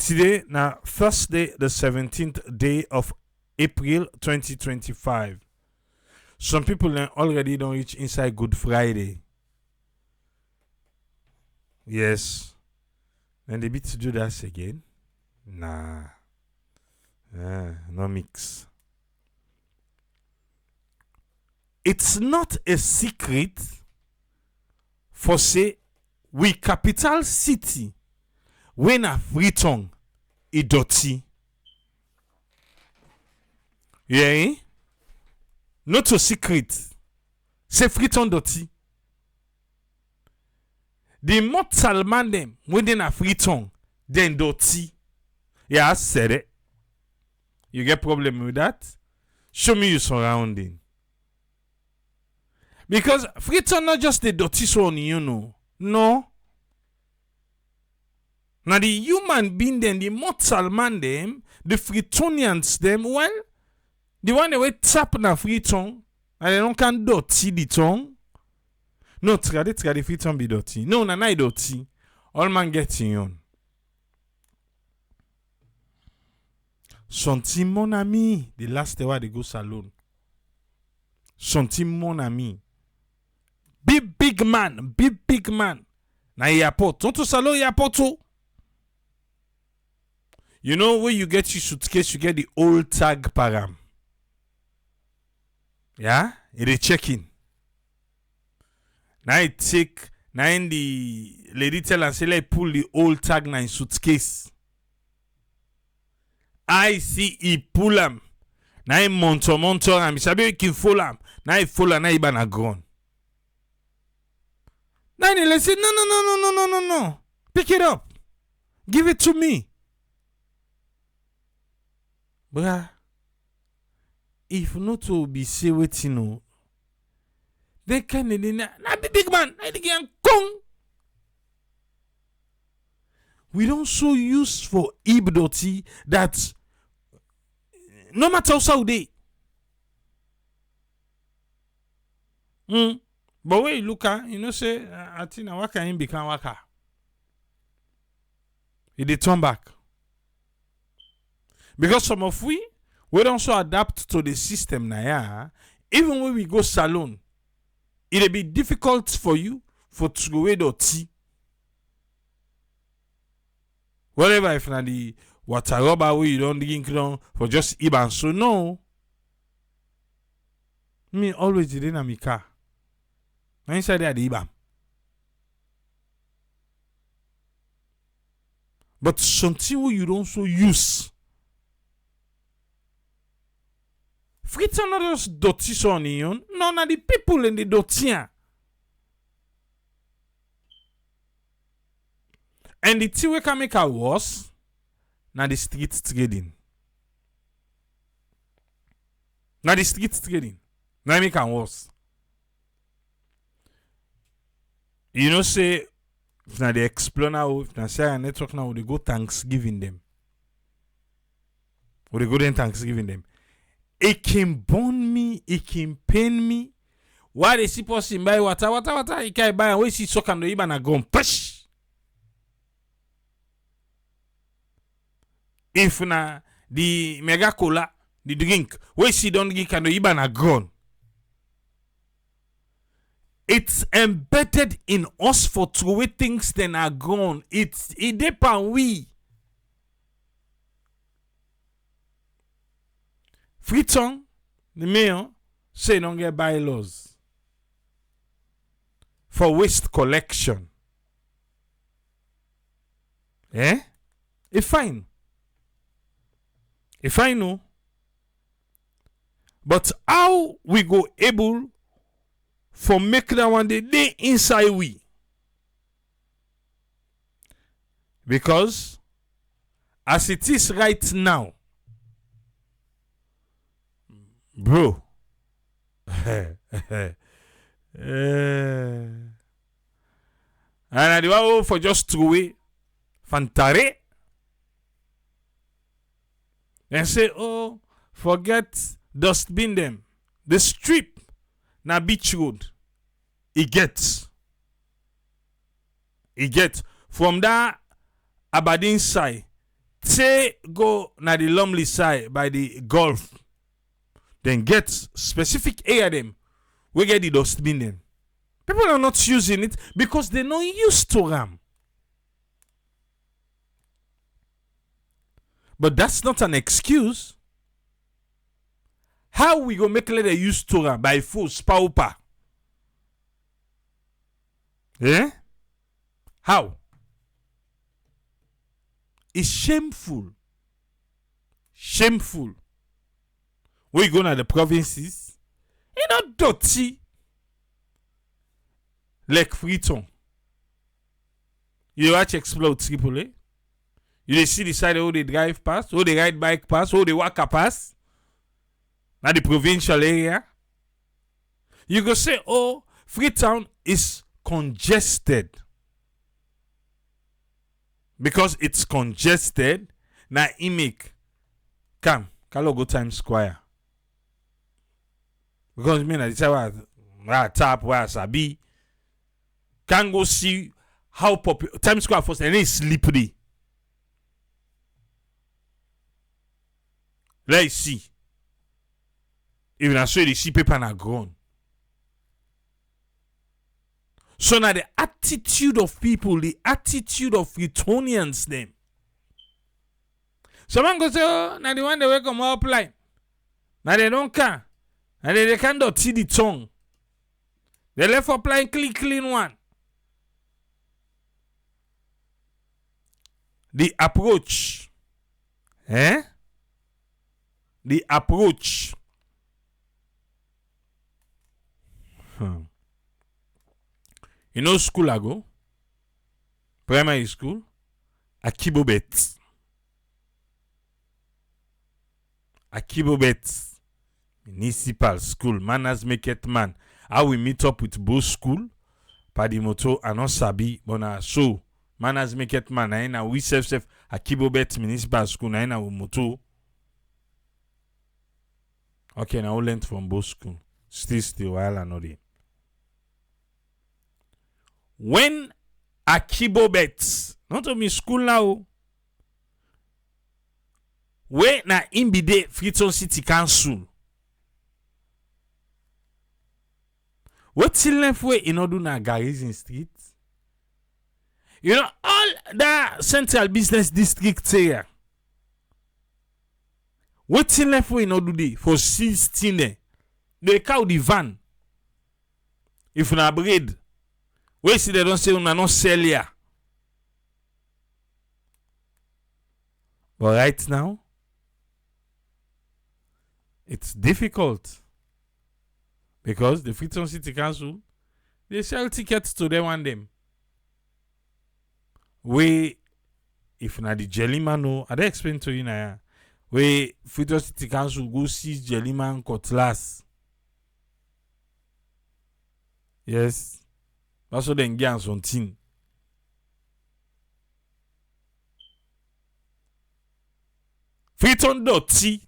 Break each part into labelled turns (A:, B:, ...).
A: Today, now, Thursday, the 17th day of April 2025. Some people already don't reach inside Good Friday. Yes. And they be to do that again? Nah. No mix. It's not a secret for say we capital city when a Freetown is dirty. Yeah? Not a secret. C'est Freetown dirty. The mortal man them within a Freetown then dirty. Yeah, I said it. You get problem with that? Show me your surrounding. Because Freetown not just the dirty zone, you know. No. Now the human being them, the mortal man them, the Freetonians them, well, the one that will tap na Freetown, and they don't can dirty the tongue. No, trade Freetown be dirty. No, na dirty. All man get in on. Sonti mon ami, the last day they go salon. Sonti mon ami. Big man. Na airport. Don't to salon airport too. You know when you get your suitcase, you get the old tag param. Yeah? It is checking. Now it take, now in the lady tell and say, let pull the old tag na in suitcase. I see he pull am. Now he montor am. He sabi can follow am. Now he follow now he ban a gone. Now they say, no. Pick it up. Give it to me. Bruh, if not to be say what you know, then can they na be big man, na the gang kong. We don't so use for ibdoti that no matter how they. But when you look at, you know, say, I think na waka him become waka. They turn back. Because some of we don't so adapt to the system now, yeah? Even when we go salon, it'll be difficult for you for to go away the tea. Whatever if na the water rubber way you don't drink down for just Iban. So no. Me always did in my car. Now inside there the Iban. But something you don't so use. Freetown not just dirty son yon. No, na the people in the dirty. And the thing we can make a worse, na the street trading. Na the street trading. Na make a worse. You know say, if na the explore now, if na share a network now, they go Thanksgiving them. Or they go then Thanksgiving them. It can burn me, it can pain me. Why they see person buy water, he can buy and we see so can do even a gun push. If na the mega cola, the drink, we see don't get can do even a gun. It's embedded in us for two things then are gone. It depend we. Freetown, the mayor, say don't get bylaws for waste collection. Eh? It's fine. If I know. But how we go able for make that one day inside we? Because as it is right now, bro. And I do want for just trouver Fantare. And say, oh, forget dustbin them. The strip na beach road. It gets from that Aberdeen side say go na the Lumley side by the Gulf, then get specific area them, we get the dustbin them. People are not using it because they're not used to them. But that's not an excuse. How we go make leather use to them by force, pauper? Eh? How? It's shameful. Shameful. We go to the provinces, you know, dirty. Like Freetown. You watch explode Tripoli. You see the side how they drive past, how they ride bike past, how they walk past. Now the provincial area. You go say, oh, Freetown is congested. Because it's congested, now it make come, Kalo go Times Square. Because me na the tap where sabi can go see how popular Times Square first and it's slippery. Let's see. Even I saw the see paper na grown. So now the attitude of people, the attitude of Freetonians them. Someone go say, oh, now the one they wake come up line. Now they don't care. And they can't see the tongue. They left up line clean one. The approach. Eh? The approach. You know school I go? Primary school? Akibobet. Municipal school. Manners make it man. How we meet up with both school? Padimoto and Osabi. Bona so. Manners make it man. Na we self Akibobet municipal school. Na we moto. Okay, now we learned from both school. Still while another. When Akibobet, not only school now, where na imbide Freetown City Council, what's left way in order na Garrison Street? You know, all that central business district here. What's left way in order day for 16? They call the van. If na bread. We see they don't say we not sell here. But right now, it's difficult. Because the Freetown City Council, they sell tickets to them and them. We, if na the Jellyman, no, I explain to you now. We, Freetown City Council go see Jellyman Cutlass. Yes. That's what they get on something. Freetown dirty.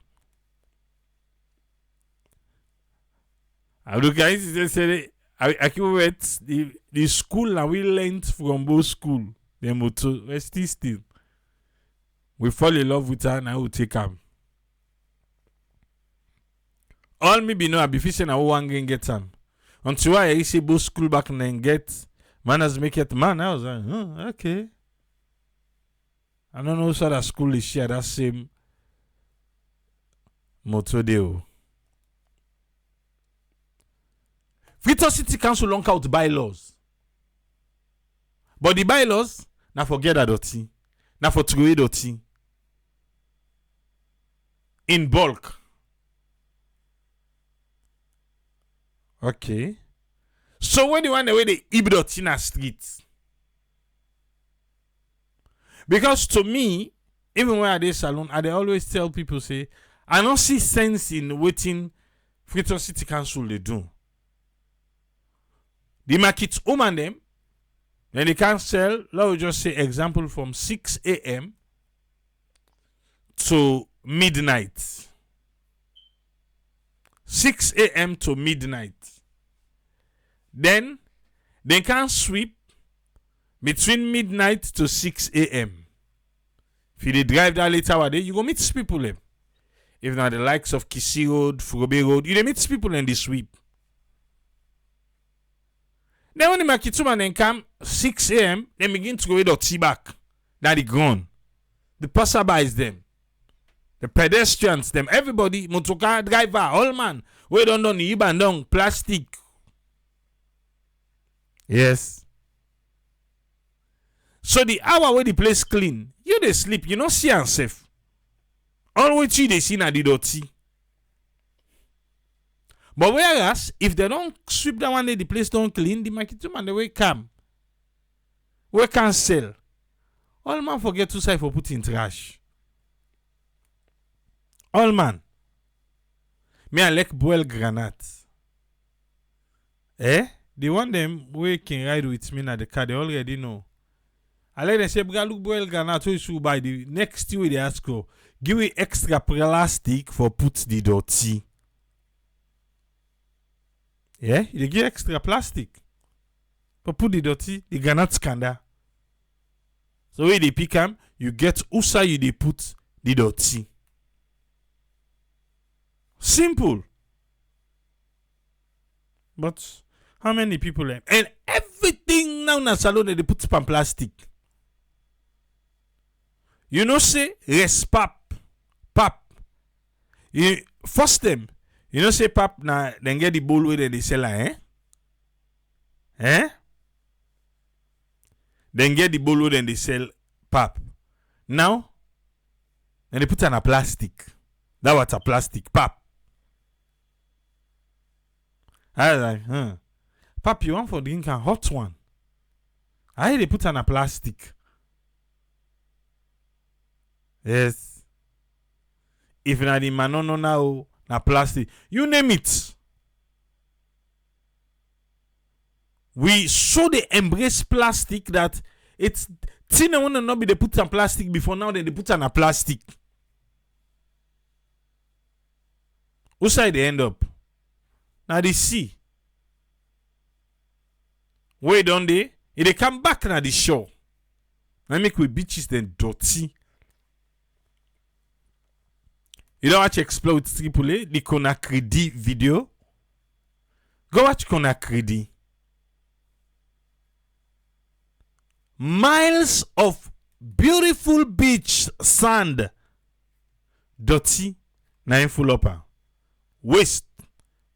A: I look at it and say, I keep wait the school and we learned from both school. The motto, we still. We fall in love with her and I will take her. All me be know I be fishing and one can get them. Until I see both school back and then get manners make it man. I was like, oh, okay. I don't know so that school is share that same motto deal. Freetown City Council long out bylaws. But the bylaws, now forget that dirty. Now for throw dirty. In bulk. Okay. So when you want the way they ibdot in a street. Because to me, even when I dey salon, I dey always tell people say, I don't see sense in waiting Freetown City Council they do. The market woman them, then they can sell, let me just say example from 6 a.m. to midnight. 6 a.m. to midnight. Then they can sweep between midnight to 6 a.m. If you drive that later one day, you go meet people them. If not the likes of Kisi Road, Furobe Road, you meet people in the sweep. Then when the Makituma then come 6 a.m., they begin to go with the back. That the ground. The passerbys them. The pedestrians them. Everybody, motorcar driver, all man. We don't know the ibandong, plastic. Yes. So the hour where the place clean, you they sleep, you don't see and safe. Always you they see na the dirty. But whereas, if they don't sweep that one day, the place don't clean, the market man they will come. We can sell. All man forget to say for put in trash. All man. Me I like boil granite. The one them we can ride with me na the car, they already know. I like them say, look boil granite, so you should buy the next year they ask you, give me extra plastic for put the dirty. Yeah, you give extra plastic. For put the dirty, the granite scanda. So when they pick them, you get usa you they put the dirty. Simple. But how many people have? And everything now in the salon they put some plastic. You know say pap. You first them. You know say pap na then get the bowl where they sell Then get the bowl where they sell pap. Now then they put on a plastic. That was a plastic pap. I was like, pap, you want for drink a hot one? I they put on a plastic. Yes. If na the manono now na plastic, you name it. We so they embrace plastic that it's tina wanna not be they put on plastic before now then they put on a plastic. Who side they end up? Now they see. Where don't they? If they come back na the shore. Now make we beaches then dirty. You don't watch Explore with Triple the Conacredi video? Go watch Conacredi. Miles of beautiful beach sand. Dirty. 9 full upper. Waste.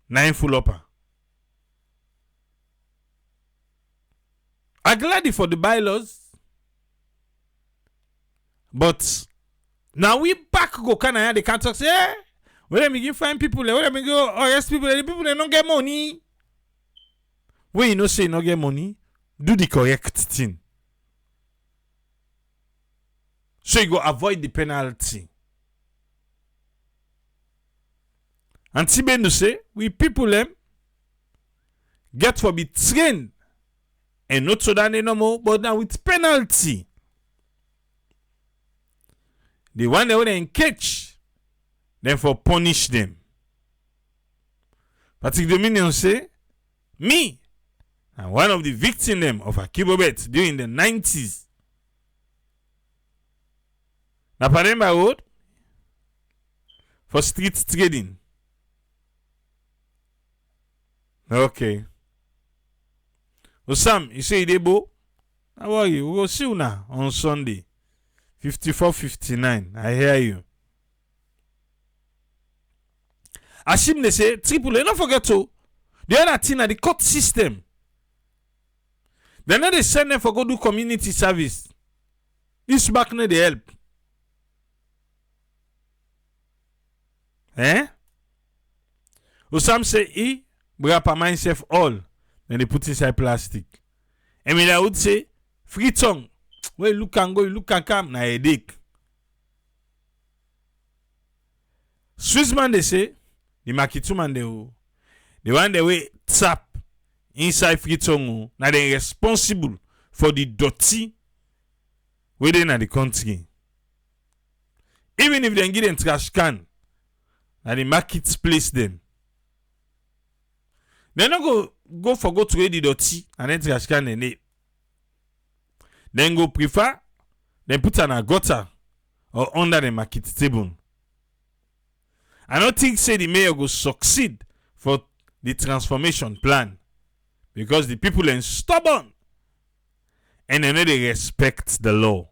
A: 9 full upper. I'm glad for the bylaws. But now we back go Canada, they can't talk say, well, let me give find people, let me go arrest people, the people they don't get money. When you know say you don't get money, do the correct thing. So you go avoid the penalty. And Tiben to say, we people them get for be trained and not so that they no more, but now with penalty. The one they want to catch, then for punish them. Patrick Dominion say, me, and one of the victims them of Akibobet during the 90s. Na Panemba Road for street trading. Okay. Osam, you say Idebo? How are you? We will see you now on Sunday. 54-59. I hear you. Ashim they say, Triple, don't forget to. The other thing at the court system. They know they send them for go do community service. This back now they help. Osam say, grab a myself all. Then they put inside plastic. And when I would say, Freetown, where you look and go, you look and come, na headache. Swissman they say, the Makituman the one they way tap inside Freetown, now they responsible for the dirty within the country. Even if they get them trash can, now the markets place them. They not go for go to the dirty and then trash can then go prefer then put on a gutter or under the market table. I don't think say the mayor will succeed for the transformation plan because the people are stubborn and they know they respect the law.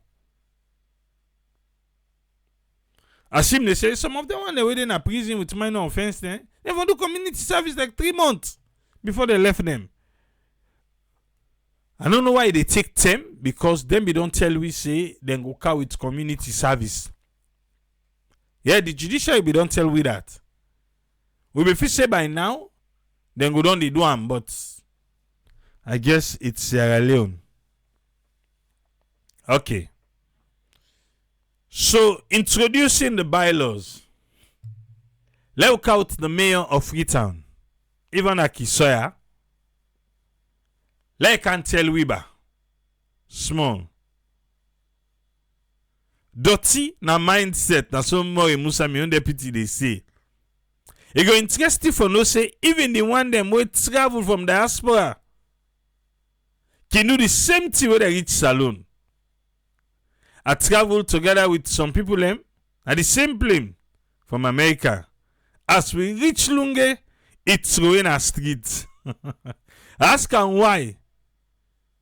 A: As him they say some of them when they were in a prison with minor offense, they want to do community service like 3 months before they left them. I don't know why they take them, because them they don't tell we say then go car with community service. Yeah, the judiciary we don't tell we that. We be say by now, then go down the do am, but I guess it's Sierra Leone. Okay. So introducing the bylaws. Let's look out the mayor of Freetown, Ivan Akisoya. Like can tell Wiba. Small. Dirty na mindset na so more Musa mi deputy they say. It go interesting for no say even the one them wey travel from diaspora can do the same thing when they reach Salon. I travel together with some people at the same plane from America. As we reach Lunge, it's Rowena Street. Ask them why.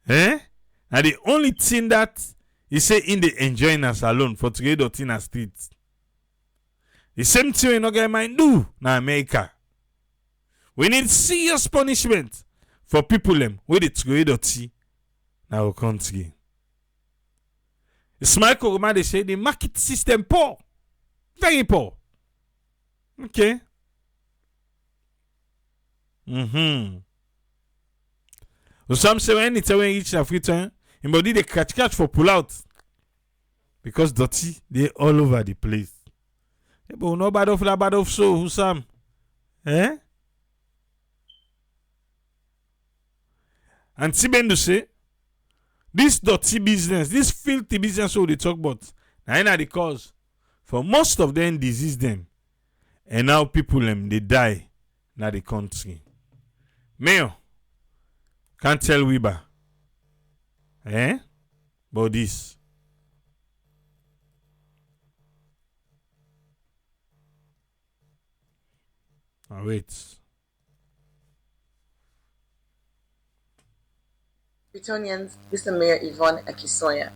A: And the only thing that he say in the enjoying us alone for to get in a street. The same thing we not get mind do na America. We need serious punishment for people with the trade na our country. Ismail Koroma they say the market system poor. Very poor. Okay. So some say when it's when reach Freetown, in body they catch for pull out. Because dirty they all over the place. Yeah, but no bad off so who some? Eh? And Sibendo say this dirty business, this filthy business what they talk about, now the cause for most of them disease them. And now people they die in the country. Mayor, can't tell Wiba. About this. Now wait.
B: Freetonians, Mr. Mayor Yvonne Akisoya,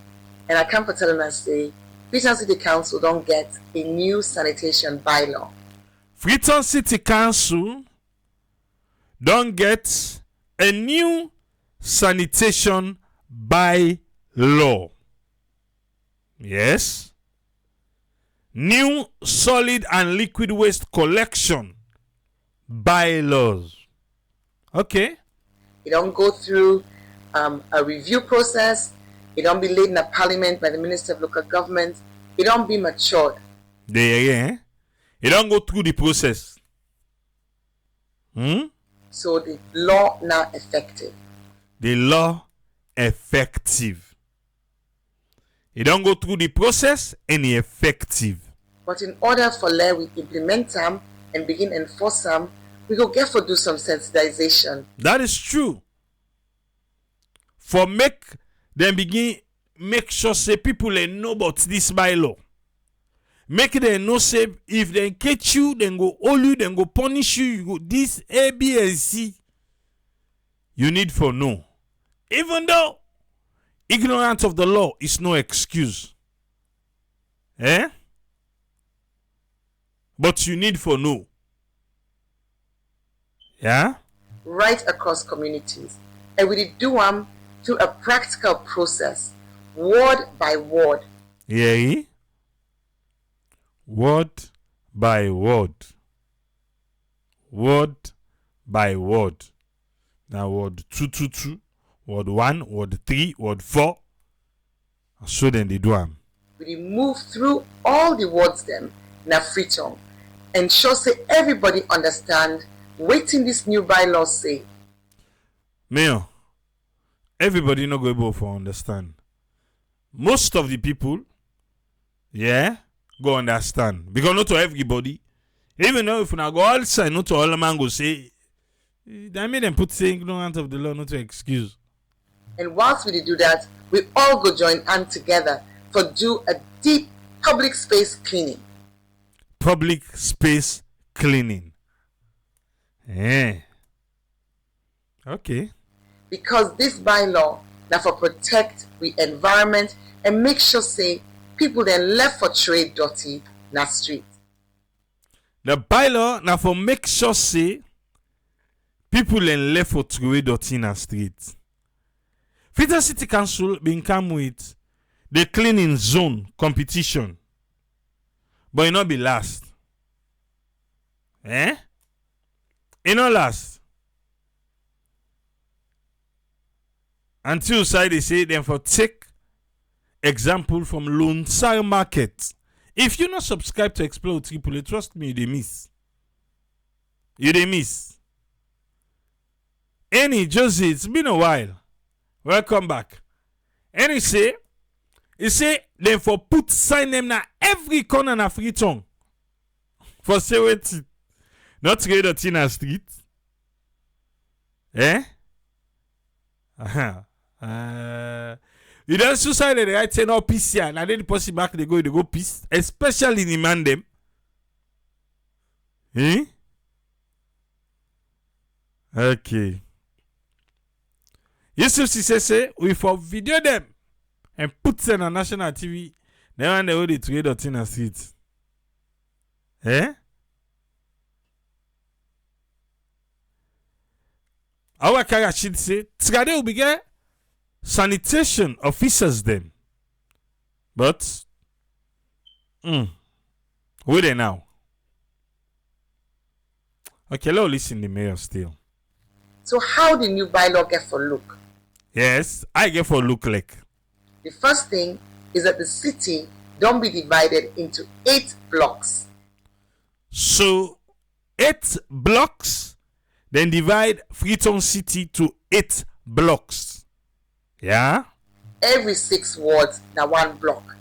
B: and I come for telling us say Freetown City Council don't get a new sanitation bylaw.
A: Freetown City Council don't get a new sanitation bylaw. Yes. New solid and liquid waste collection bylaws. Okay.
B: It don't go through a review process. It don't be laid in a parliament by the Minister of Local Government. It don't be matured.
A: It don't go through the process.
B: So the law now effective.
A: The law effective. It don't go through the process and effective.
B: But in order for law we implement them and begin enforce them, we go get for do some sensitization.
A: That is true. For make them begin make sure say people know about this bylaw. Make them know say if they catch you, then go hold you, then go punish you. You go this A, B, and C. You need for know. Even though ignorance of the law is no excuse. But you need for know. Yeah?
B: Right across communities. And we did do them through a practical process, word by word.
A: Yeah. Word by word. Word by word. Now word 222, word 1, word 3, word 4. So then they do them.
B: We move through all the words them in a Freetown. And sure say everybody understand waiting this new bylaw say.
A: Mayor, everybody not go able to understand. Most of the people, go understand. Because not to everybody. Even though if you go outside, not to all the man go say, that made them put saying ignorant of the law, not to excuse.
B: And whilst we do that, we all go join hand together for do a deep public space cleaning.
A: Public space cleaning. Okay.
B: Because this bylaw now for protect the environment and make sure say people then left for trade dirty na street.
A: The bylaw now for make sure say people then left for trade dirty na street. Freetown City Council been come with the cleaning zone competition. But it not be last. It not last. Until side they say them for take example from Lonsar Market. If you not subscribe to Explore Triple, trust me, you dey miss. You dey miss. Any Josie, it's been a while. Welcome back. Any say, he say them for put sign them na every corner na Freetown. For say wait, not trade at in a street. You don't suicide the right say no peace here. Now then the person back they go peace, especially in the man them. Okay. Yusuf say we for video them and put them on national TV. Then when they will trade out in a street. Our Karachid say Trade will be sanitation officers them. But where they now? Okay, let's listen to the mayor still.
B: So how the new bylaw get for look?
A: Yes, I get for look like.
B: The first thing is that the city don't be divided into 8 blocks.
A: So 8 blocks, then divide Freetown City to 8 blocks. Yeah?
B: Every 6 wards now 1 block.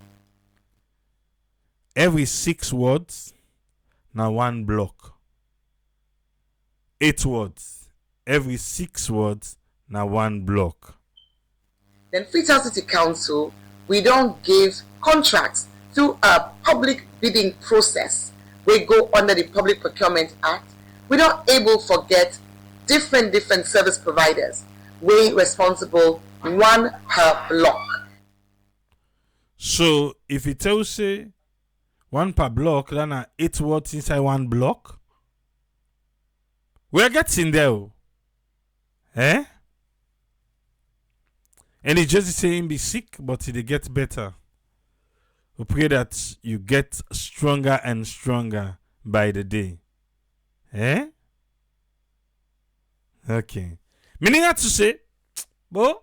A: Every 6 wards now 1 block. 8 wards. Every 6 wards now 1 block.
B: Then Freetown City Council, we don't give contracts through a public bidding process. We go under the Public Procurement Act. We don't able forget different service providers. We responsible 1 per block.
A: So if it tells you 1 per block, then 8 wards inside 1 block. We're getting there. And it's just saying be sick, but it get better. We pray that you get stronger and stronger by the day. Okay. Meaning that to say, but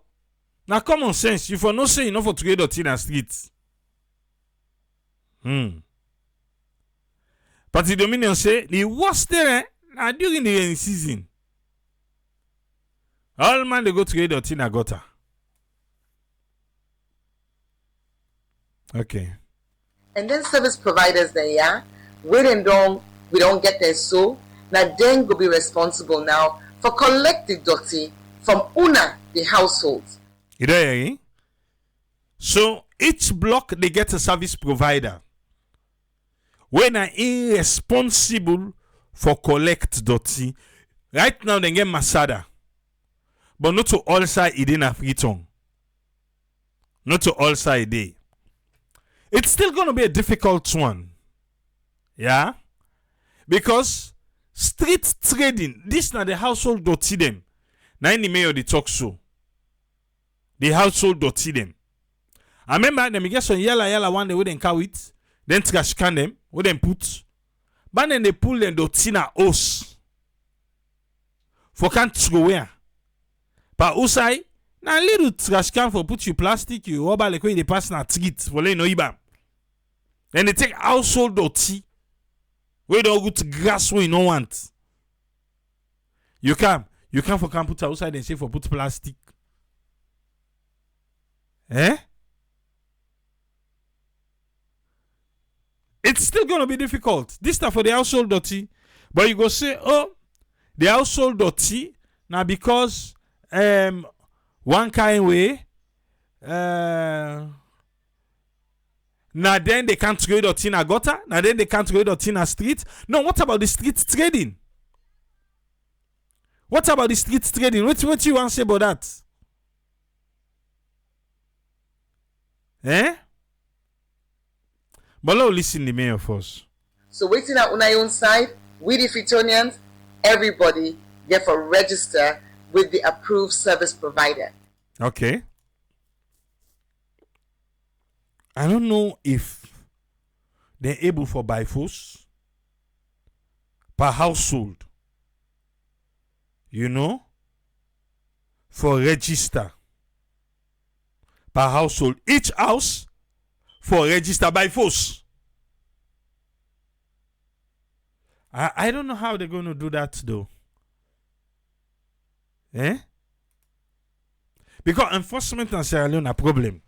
A: now common sense, you for no say enough for trade out in the streets. But the Dominion say the worst there now during the rainy season. All man they go trade out in a gutter. Okay.
B: And then service providers there, yeah, we don't get there, so now then go be responsible now for collecting dirty from una the households.
A: You know, so each block they get a service provider. When are irresponsible for collect dirty. Right now they get Masada. But not to all side it in a Freetown. Not to all side day. It's still going to be a difficult one. Yeah? Because street trading, this now the household dirty them. Now in the mayor they talk so. The household dirty them. I remember them get some yellow one they wouldn't carry it. Then trash can them, wouldn't put. But then they pull them dirty na house. For can't throw where. But outside, now little trash can for put you plastic, you rubber like when they pass na treat for let no ibam. Then they take household dirty. Where don't go to grass where you don't want. You can for can put outside and say for put plastic. It's still gonna be difficult. This stuff for the household dirty. But you go say, oh, the household dirty now because one kind way Now then they can't trade or in a gutter. Now then they can't trade or in a street. No, what about the street trading? What about the street trading? What you want to say about that? Eh? But now listen the mayor first.
B: So waiting at Unai own side, we the Freetonians, everybody therefore register with the approved service provider.
A: Okay. I don't know if they're able for by force per household. You know? For register per household. Each house for register by force. I don't know how they're going to do that though. Eh? Because enforcement in Sierra Leone a problem.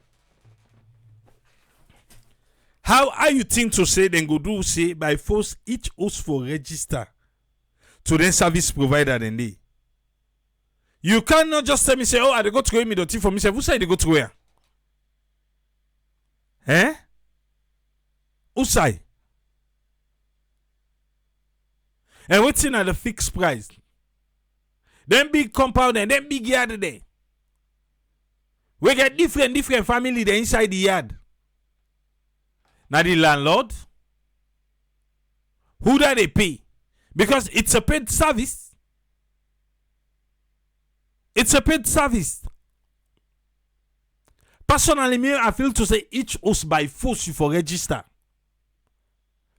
A: How are you think to say then go do say by force each host for register to then service provider then they? You cannot just tell me say, oh, I go to me the for me say who say they go to where? Eh? Who say? And what's in at the fixed price? Then big compound and then big yard there. We get different family there inside the yard. Now the landlord, who do they pay? Because it's a paid service. It's a paid service. Personally, me, I feel to say each host by force you for register.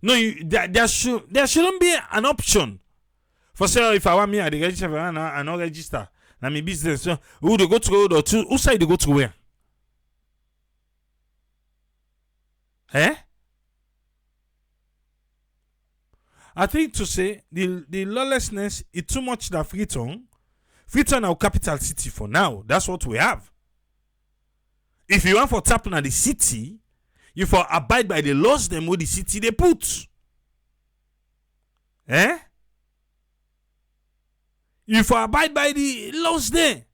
A: No, there shouldn't be an option. For say if I want me, I register, if I want I not register. Now my business, so, who they go to road or to who side they go to where? Eh? I think to say the lawlessness is too much that Freetown our capital city for now. That's what we have. If you want for tapping at the city, you for abide by the laws them with the city they put. Eh? You for abide by the laws there.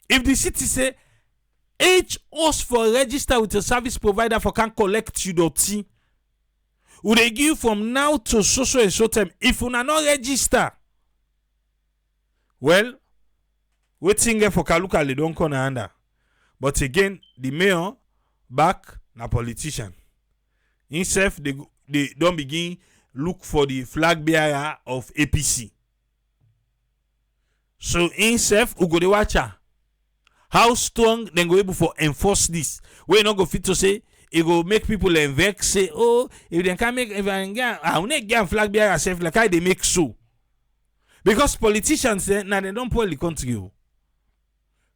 A: If the city say each host for register with a service provider for can collect you dirty, would they give from now to so and so time if you not register? Well, waiting for Kaluka they don't come under. But again, the mayor back na politician. Himself they don't begin look for the flag bearer of APC. So himself who go the watcher. How strong then go able for enforce this? We not go fit to say it go make people vex say, oh, if they can make if I will not get flag bearer self like how they make so. Because politicians now they don't pull the country.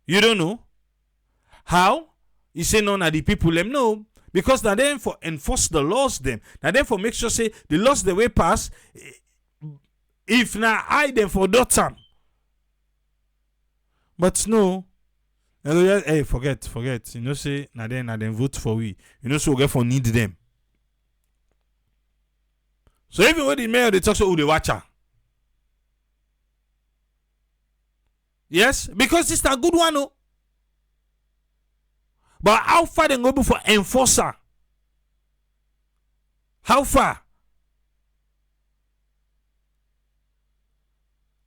A: You don't know how? You say none of the people them know. Because now then for enforce the laws them. Now then for make sure say the laws the way pass. If now I them for that time. But no. Hey, forget. You know say now then vote for we. You know so we get for need them. So even when the mayor they talk so who they watcher. Yes, because it's a good one, no. But how far they go for enforcer? How far?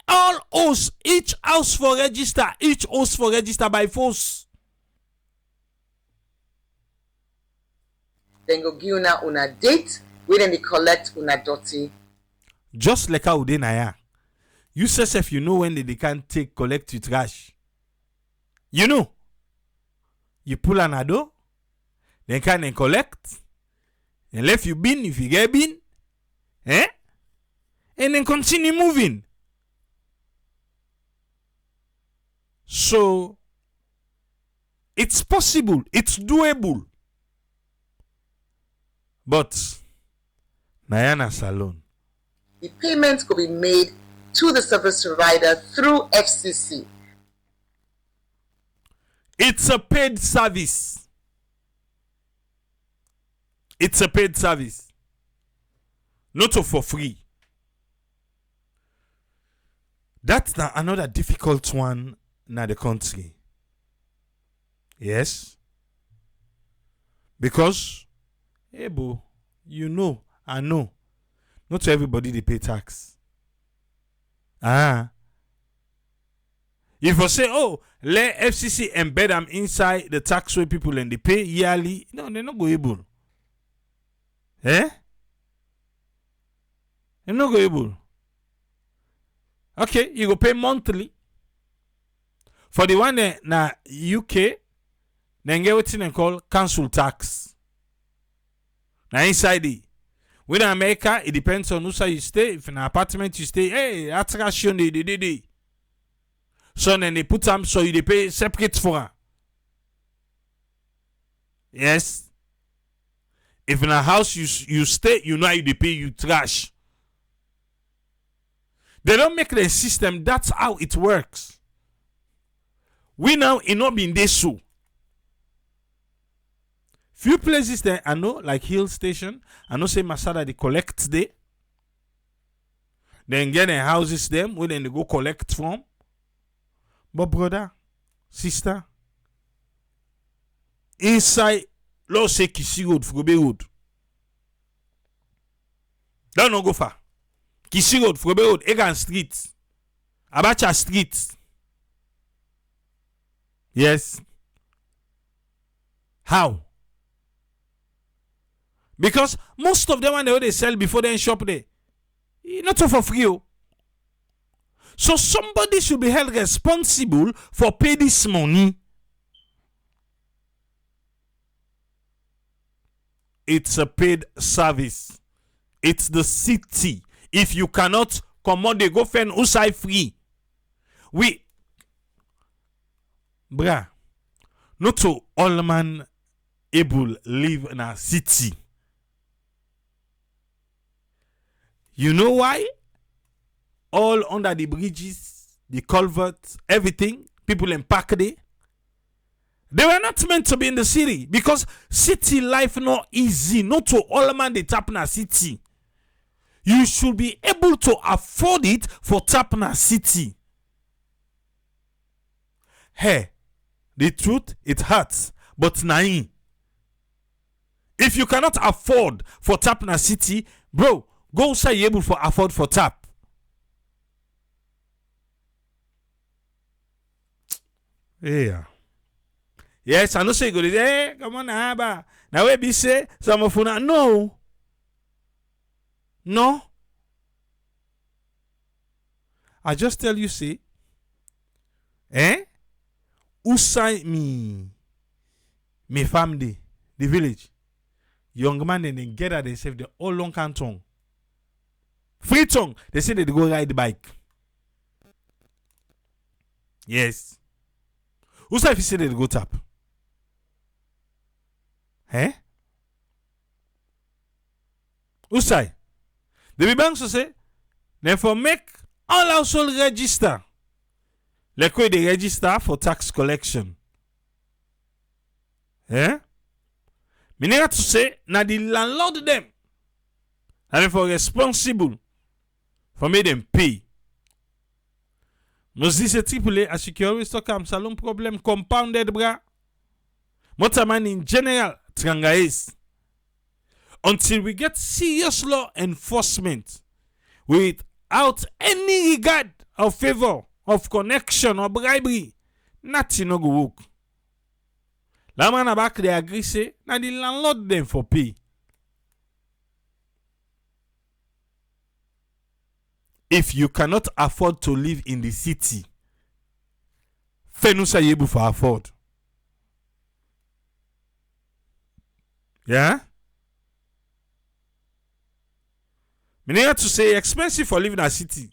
A: All hosts, each house for register by force.
B: Then go give una date, we then they collect una dirty.
A: Just like how they na. You say if you know when they can't collect your trash. You know. You pull an ado, then can collect, and left you bin if you get bin, eh? And then continue moving. So it's possible, it's doable. But Nayana Salon.
B: The payment could be made to the service provider through FCC.
A: It's a paid service. It's a paid service. Not for free. That's another difficult one in the country. Yes. Because, hey, bro, you know, I know, not everybody they pay tax. If you say, oh, let FCC embed them inside the tax way people and they pay yearly, no, they're not going able. They're not going able. Okay, you go pay monthly. For the one na UK, then get what they call council tax. Now inside it. When in America, it depends on who side you stay. If in an apartment you stay, hey, attraction they. So then they put them so you pay separate for her. Yes. If in a house you stay, you know how you pay you trash. They don't make the system. That's how it works. We now in not being this so. Few places there I know, like Hill Station, I know say Masada they collect there. Then get their houses them where then they go collect from. But brother, sister, inside law say Kisi Road, Frobe Road. Don't no go far. Kisi Road, Frobe Road, Egan Street, Abacha Street. Yes. How? Because most of them when they sell before they shop there, not for free. So somebody should be held responsible for pay this money. It's a paid service. It's the city. If you cannot come on, they go find outside free. Bruh, not to all man able live in a city. You know why? All under the bridges, the culverts, everything, people in park there. They were not meant to be in the city because city life not easy. Not to all man they tap in a city. You should be able to afford it for tap in a city. Hey, the truth, it hurts, but naim. If you cannot afford for tap in a city, bro, go say you able for afford for tap. Yeah. Yes, I know say go there. Come on, Abba. Now we be say some of una no. No. I just tell you, say, who sign me family, the village. Young man and then gather themselves the all long canton. Freetown, they say they go ride the bike. Yes. Who say if you say they go tap? Who say? The big banks say, therefore make all household register. Like where they register for tax collection. Meaning to say, now the landlord them. And therefore responsible for me them pay. Must this a triple as you can always talk am salon problem compounded bra. Motaman in general trangaes. Until we get serious law enforcement without any regard of favor of connection or bribery, nothing no go work. La man back they agree say na the landlord them for pay. If you cannot afford to live in the city, fenusa able for afford. Yeah? Meaning to say expensive for living in a city.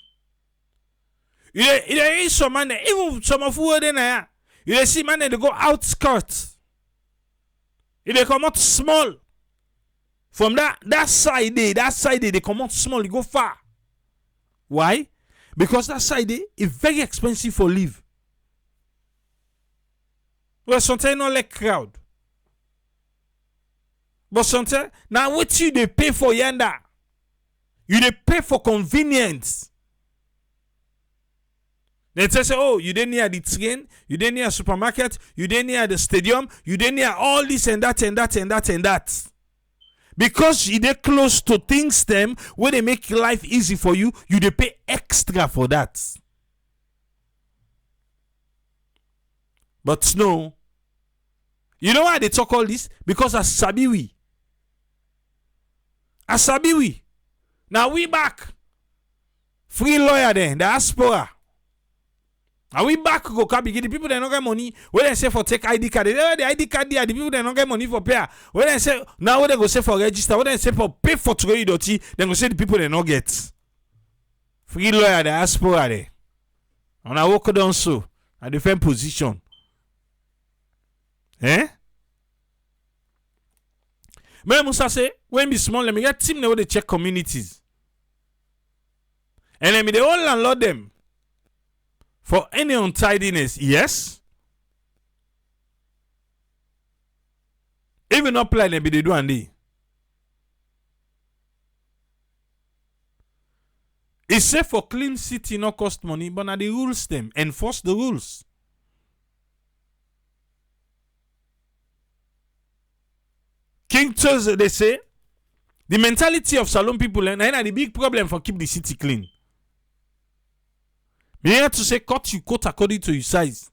A: You is some man, even some of who are there. You see man they go outskirts. They come out small. From that side they come out small, you go far. Why? Because that side is very expensive for live. Well, sometimes not like crowd. But sometimes, now what you they pay for yanda? You they pay for convenience. They say, oh, you didn't near the train, you didn't near supermarket, you didn't near the stadium, you didn't near all this and that and that and that and that. Because you dey close to things them where they make life easy for you, you dey pay extra for that. But no. You know why they talk all this? Because as sabi we. Now we back. Free lawyer then, diaspora. Are we back go begin the people that don't get money? When they say for take ID card, the ID card there, the people that don't get money for pay. When they say now when they go say for register, when they say for pay for trade, then go say the people that don't get. Free lawyer diaspora there. And I walk down so at different position. Eh? But Musa say when be small, let me get team now they check communities. And let me they all landlord them. For any untidiness, yes. Even up like they do and they. It's safe for clean city, not cost money, but now the rules them. Enforce the rules. King Charles, they say, the mentality of Salon people and the big problem for keep the city clean. You have to say cut you coat according to your size.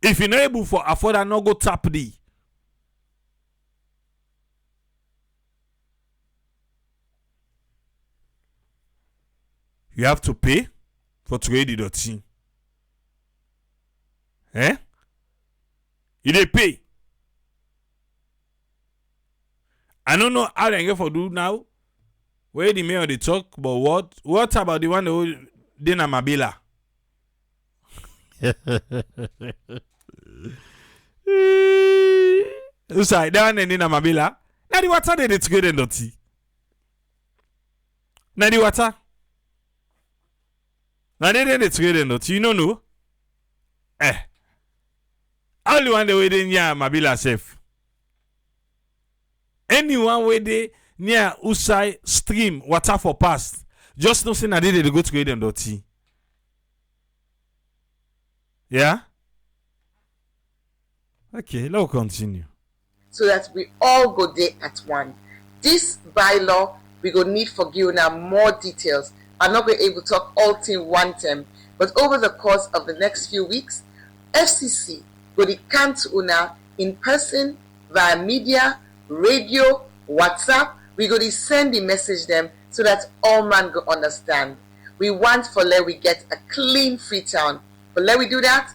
A: If you're not able for afford and not go tap the. You have to pay for trade the thing. Eh? You dey pay. I don't know how they get for do now. Where the mayor they talk, but what about the one who did Mabila? Who's that one in Mabila? Now the water they trade in dirty. Now the water. Now they trade in dirty. You know? Only one the way they near Mabila safe. Anyone where they near Usai stream water for past. Just no saying that they go to them dirty. Yeah? Okay, let's continue.
B: So that we all go there at one. This bylaw, we go need for you now more details. I'm not going to able to talk all thing one time, but over the course of the next few weeks, FCC will decant una in person, via media, radio, WhatsApp. We go to send the message them so that all man go understand. We want for let we get a clean Freetown. But let we do that,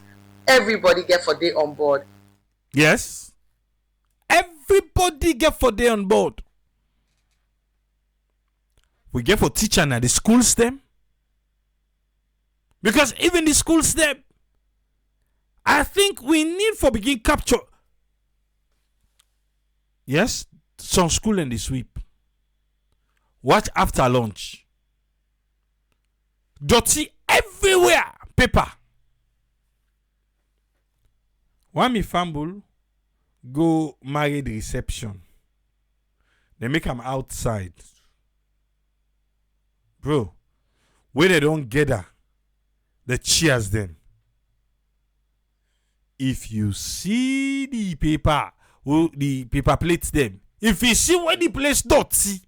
B: everybody get for day on board.
A: Yes. Everybody get for day on board. We get for teacher now the schools them. Because even the schools them, I think we need for begin capture. Yes, some school and the sweep. Watch after lunch. Dirty everywhere. Paper. One me fumble go married reception. They make them outside. Bro, where they don't gather, the cheers them. If you see the paper, the paper plates them. If you see where the place dirty,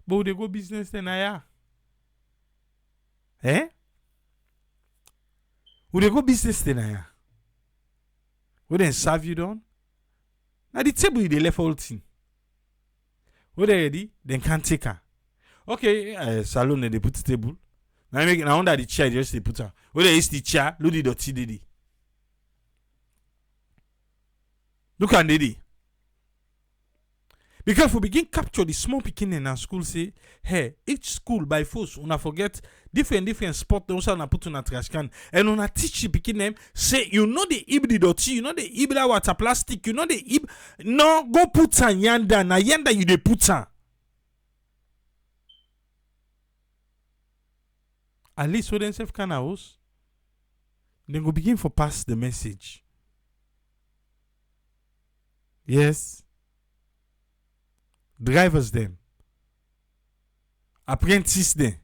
A: but they go business then aya. Eh? Would they go business then aya? Would they serve you down? Now the table they left all thing. Would they ready? Then can't take her. Okay, salon they put the table. Now under the chair just they put her. Would they use the chair? Look the dirty didi. Look at didi. Because if we begin capture the small picking in our school, say, hey, each school by force, una forget different spot, they also put on a trash can, and una teach the picking them, say, you know the ib the dirty, you know the ib that water plastic, you know the ib, no, go put her yanda, na yanda you de put her. At least when they self can house, then go begin for pass the message. Yes. Drivers them. Apprentice then.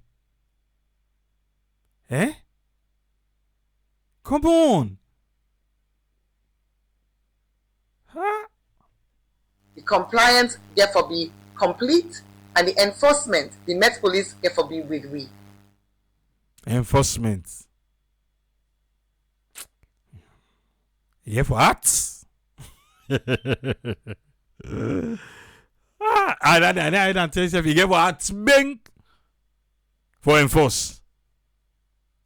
A: Eh? Come on. Huh?
B: The compliance therefore be complete, and the enforcement, the Met Police therefore be with we.
A: Enforcement. Yeah, what? I don't tell you if you get what bank for enforce.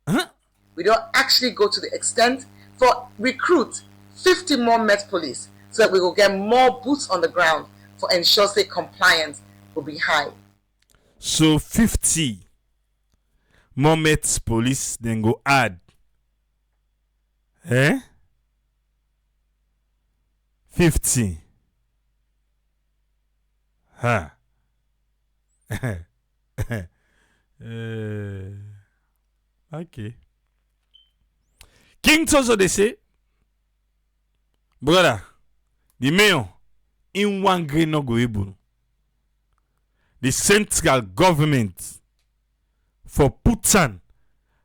A: Huh?
B: We don't actually go to the extent for recruit 50 more Met Police so that we will get more boots on the ground for ensure say compliance will be high.
A: So 50 more Met Police then go add. Eh? 50. Ha. Okay. King Tozo they say, brother, the mayor in one green no go able. The central government for Putan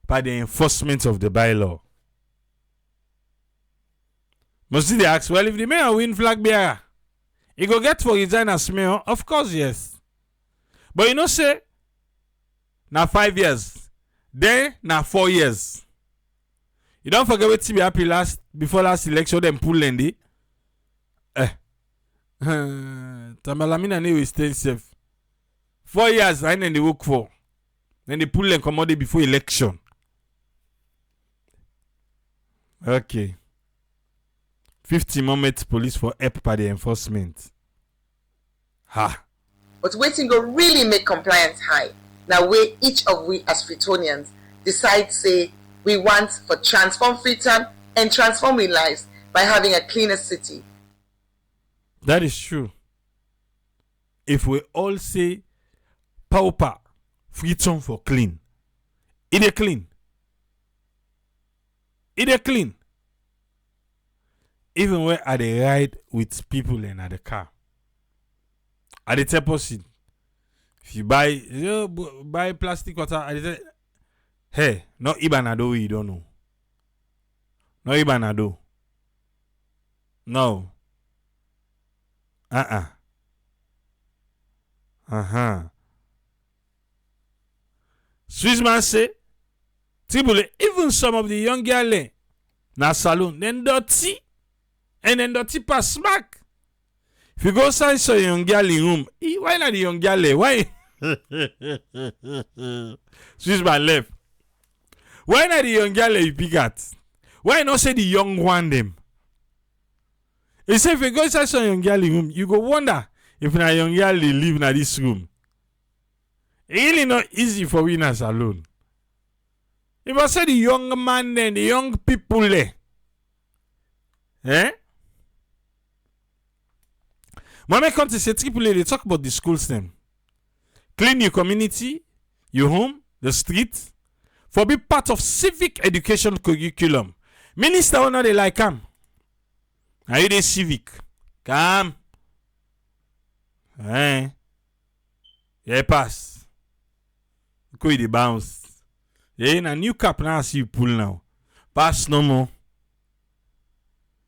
A: by the enforcement of the bylaw. Must they ask, well, if the mayor win flag bearer, he go get for resign as mayor? Of course, yes. But you know, say, now 5 years. Then, now 4 years. You don't forget what to be happy before last election, then pull Lendi. Tamalamina ne stay safe. 4 years, I then they work for. Then they pull and commodity before election. Okay. 50 moments police for help by the enforcement. Ha.
B: But waiting go really make compliance high. Now where each of we as Freetonians decide say we want for transform Freetown and transform our lives by having a cleaner city.
A: That is true. If we all say pauper Freetown for clean. It is clean. It is clean. Even when I ride with people and at the car. At the deposit. If you buy plastic water, I say, hey, not Ibanado, you don't know. No Ibanado. No. Swissman say, Tribule, even some of the young girls na saloon, then dirty, and then dirty pass smack. If you go sign so young girl in room, why not the young girl? Why? Swissman left. Why not the young girl you pick at? Why not say the young one them? He say if you go sign so young girl in room, you go wonder if na young girl live in this room. It's really not easy for winners alone. If I say the young man then, the young people there. Eh? When I come to say Tripoli, they talk about the schools then. Clean your community, your home, the street, for be part of civic education curriculum. Minister or not they like come. Are you the civic? Come. Eh? Yeah, pass. Go the bounce. Yeah, in a new cap now, I see you pull now. Pass no more.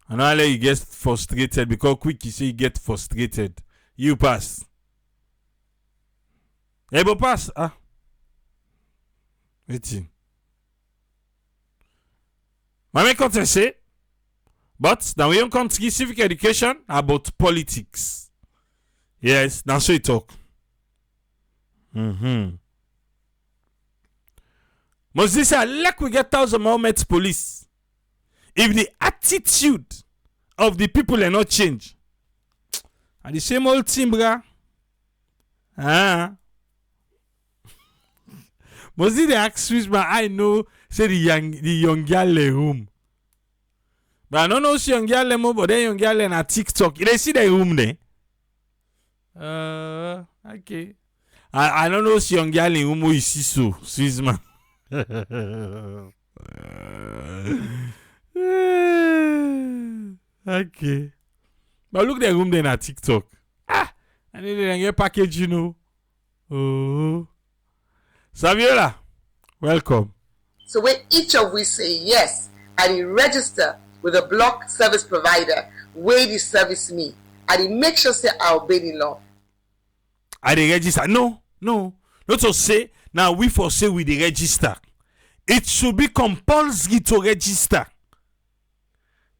A: And now you get frustrated because quick you say you get frustrated. You pass. Yeah, but pass. Waiting. My country say, but now we don't country civic education about politics. Yes, that's so you talk. Must this say, like we get 1,000 more Met Police. If the attitude of the people are not change, and the same old thing, bruh. Must they ask Swiss, but I know say the young girl room. But I don't know si young girl more, but then young girl in a TikTok. They see the room there. Okay. I don't know si young girl in room is so Swiss man. Okay. But look the room there at TikTok. And then they get package, you know. Oh. Saviola, welcome.
B: So where each of we say yes, I dey register with a block service provider where the service me. I dey make sure say I obey the law.
A: I dey register. No. Not to say now we for say we dey register. It should be compulsory to register.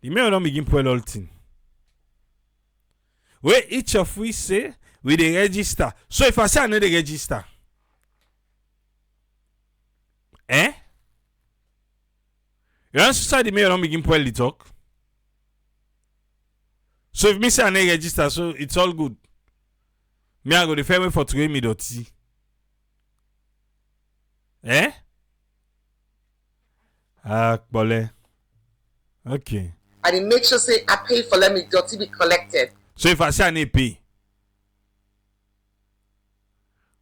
A: The mayor don't begin pull all thing. Where each of we say we dey register. So if I say I no dey register, you understand the mayor don't begin pull the talk. So if me say I no register, so it's all good. Me I go the fair way for to me dirty. Bole. Okay.
B: I dey make sure say I pay for let me dirty be collected.
A: So if I say I need pay,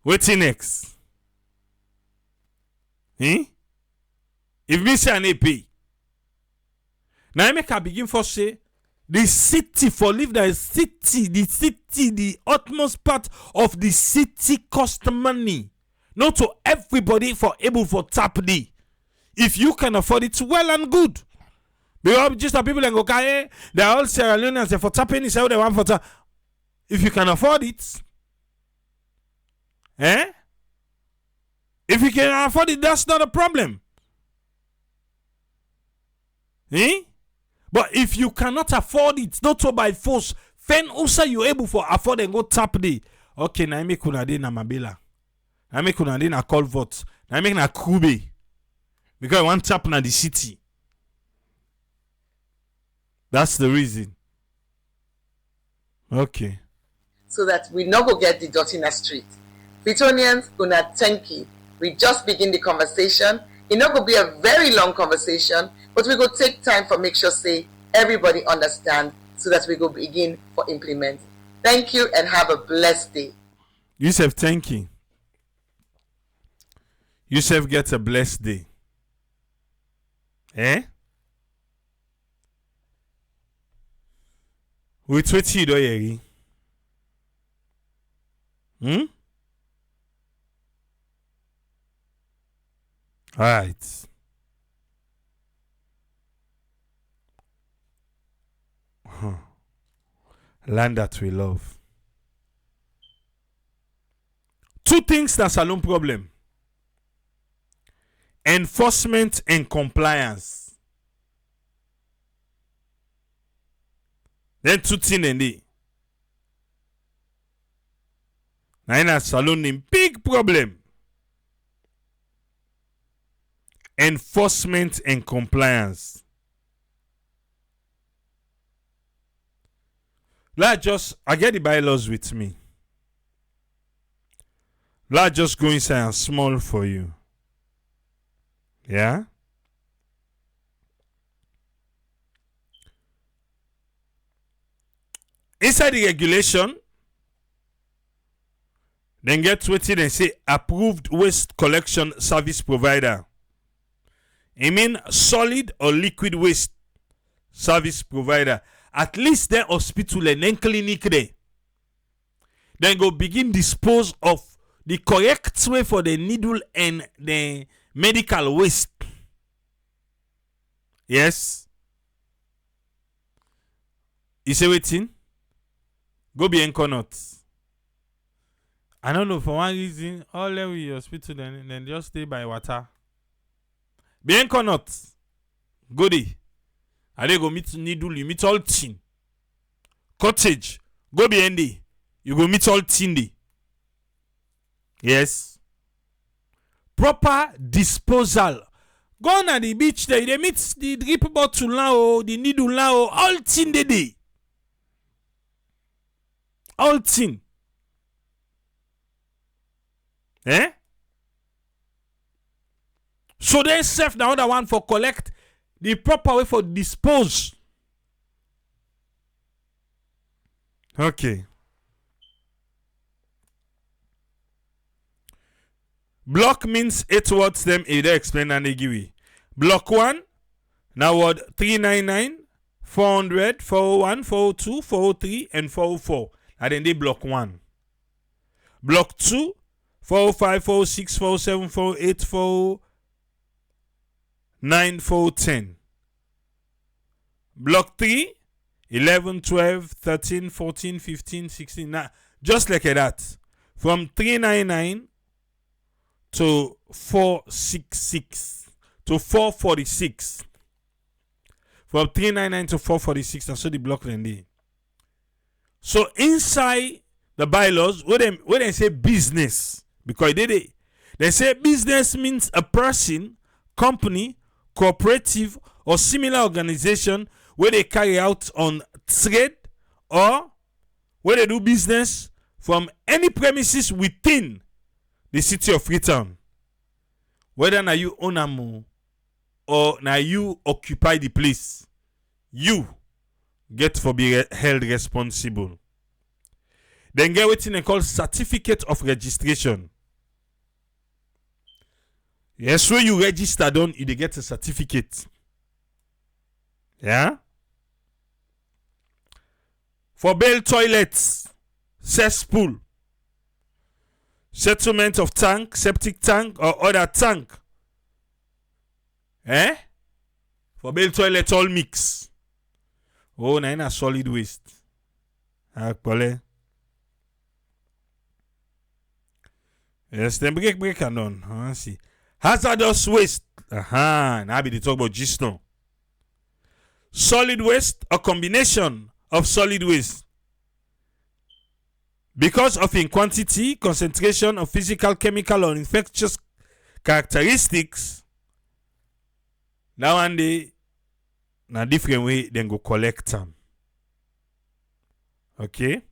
A: what's next? If me say I need pay, now I make I begin for say the city for live the city, the utmost part of the city cost money. Not to everybody for able for tap D. If you can afford it, well and good. Because just the people that go carry, they're all Sierra Leoneans for tapping is how they want for tap. If you can afford it, if you can afford it, that's not a problem. But if you cannot afford it, not so by force, then also you able for afford and go tap D. Okay, na make una dey na Mabela. I make una dey na Culvert. I make na Kube. Because I want tap na the city. That's the reason. Okay.
B: So that we no go get the dirty in the street. Freetonians, una thank you. We just begin the conversation. It not go be a very long conversation, but we go take time for make sure say everybody understand so that we go begin for implement. Thank you and have a blessed day.
A: Yusuf, thank you. Yusuf gets a blessed day. With what you do, Yeri? All right. Land that we love. Two things that's a long problem. Enforcement and compliance. Then two things in there. Now in a salon in big problem. Enforcement and compliance. I get the bylaws with me. Let's just go inside and small for you. Yeah? Inside the regulation, then get waiting and say approved waste collection service provider. I mean solid or liquid waste service provider. At least their hospital and then clinic there. Then go begin dispose of the correct way for the needle and the medical waste. Yes. You say waiting? Go be not. I don't know, for one reason, all the way hospital then just stay by water. Be not. Go there. I dey go meet needle, you meet all tin. Cottage, go behind there. You go meet all tin there. Yes. Proper disposal. Go on the beach there, they meet the drip bottle now, the needle now, all tin there. All tin. So they save the other one for collect. The proper way for dispose. Okay. Block means 8 words them either explain and they give you. Block 1, now word 399, 400, 401, 402, 403, and 404. And then they block 1. Block 2, 405 406 474 84 9410. Block 3 11 12 13 14 15 16. Now, just like that. From 399 to 466 to 446. From 399 to 446. That's what the block then. So inside the bylaws, where they say business, because they say business means a person, company, cooperative, or similar organization where they carry out on trade or where they do business from any premises within the city of Freetown. Whether now you own them or now you occupy the place, you get for be held responsible. Then get what they call certificate of registration. Yes, when you register done, you get a certificate. Yeah? For bail toilets, cesspool, settlement of tank, septic tank, or other tank. For bail toilet, all mix. Oh, na a solid waste. Akpole. Yes, then break and on. See. Hazardous waste. Now be the talk about Giston. Solid waste, a combination of solid waste. Because of in quantity, concentration of physical, chemical, or infectious characteristics, now and day, in a different way, then go collect them. Okay?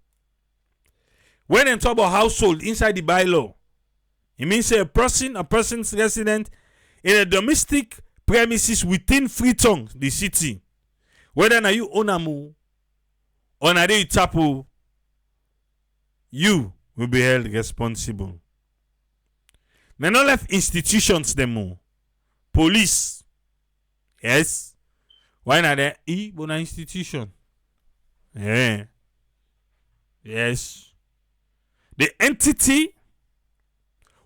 A: When they talk about household inside the bylaw, it means a person's resident in a domestic premises within Freetown, the city. Whether na you own amu or na you tapu, you will be held responsible. They not left institutions them. Police. Yes. Why not there? Bona institution. Yeah. Yes. The entity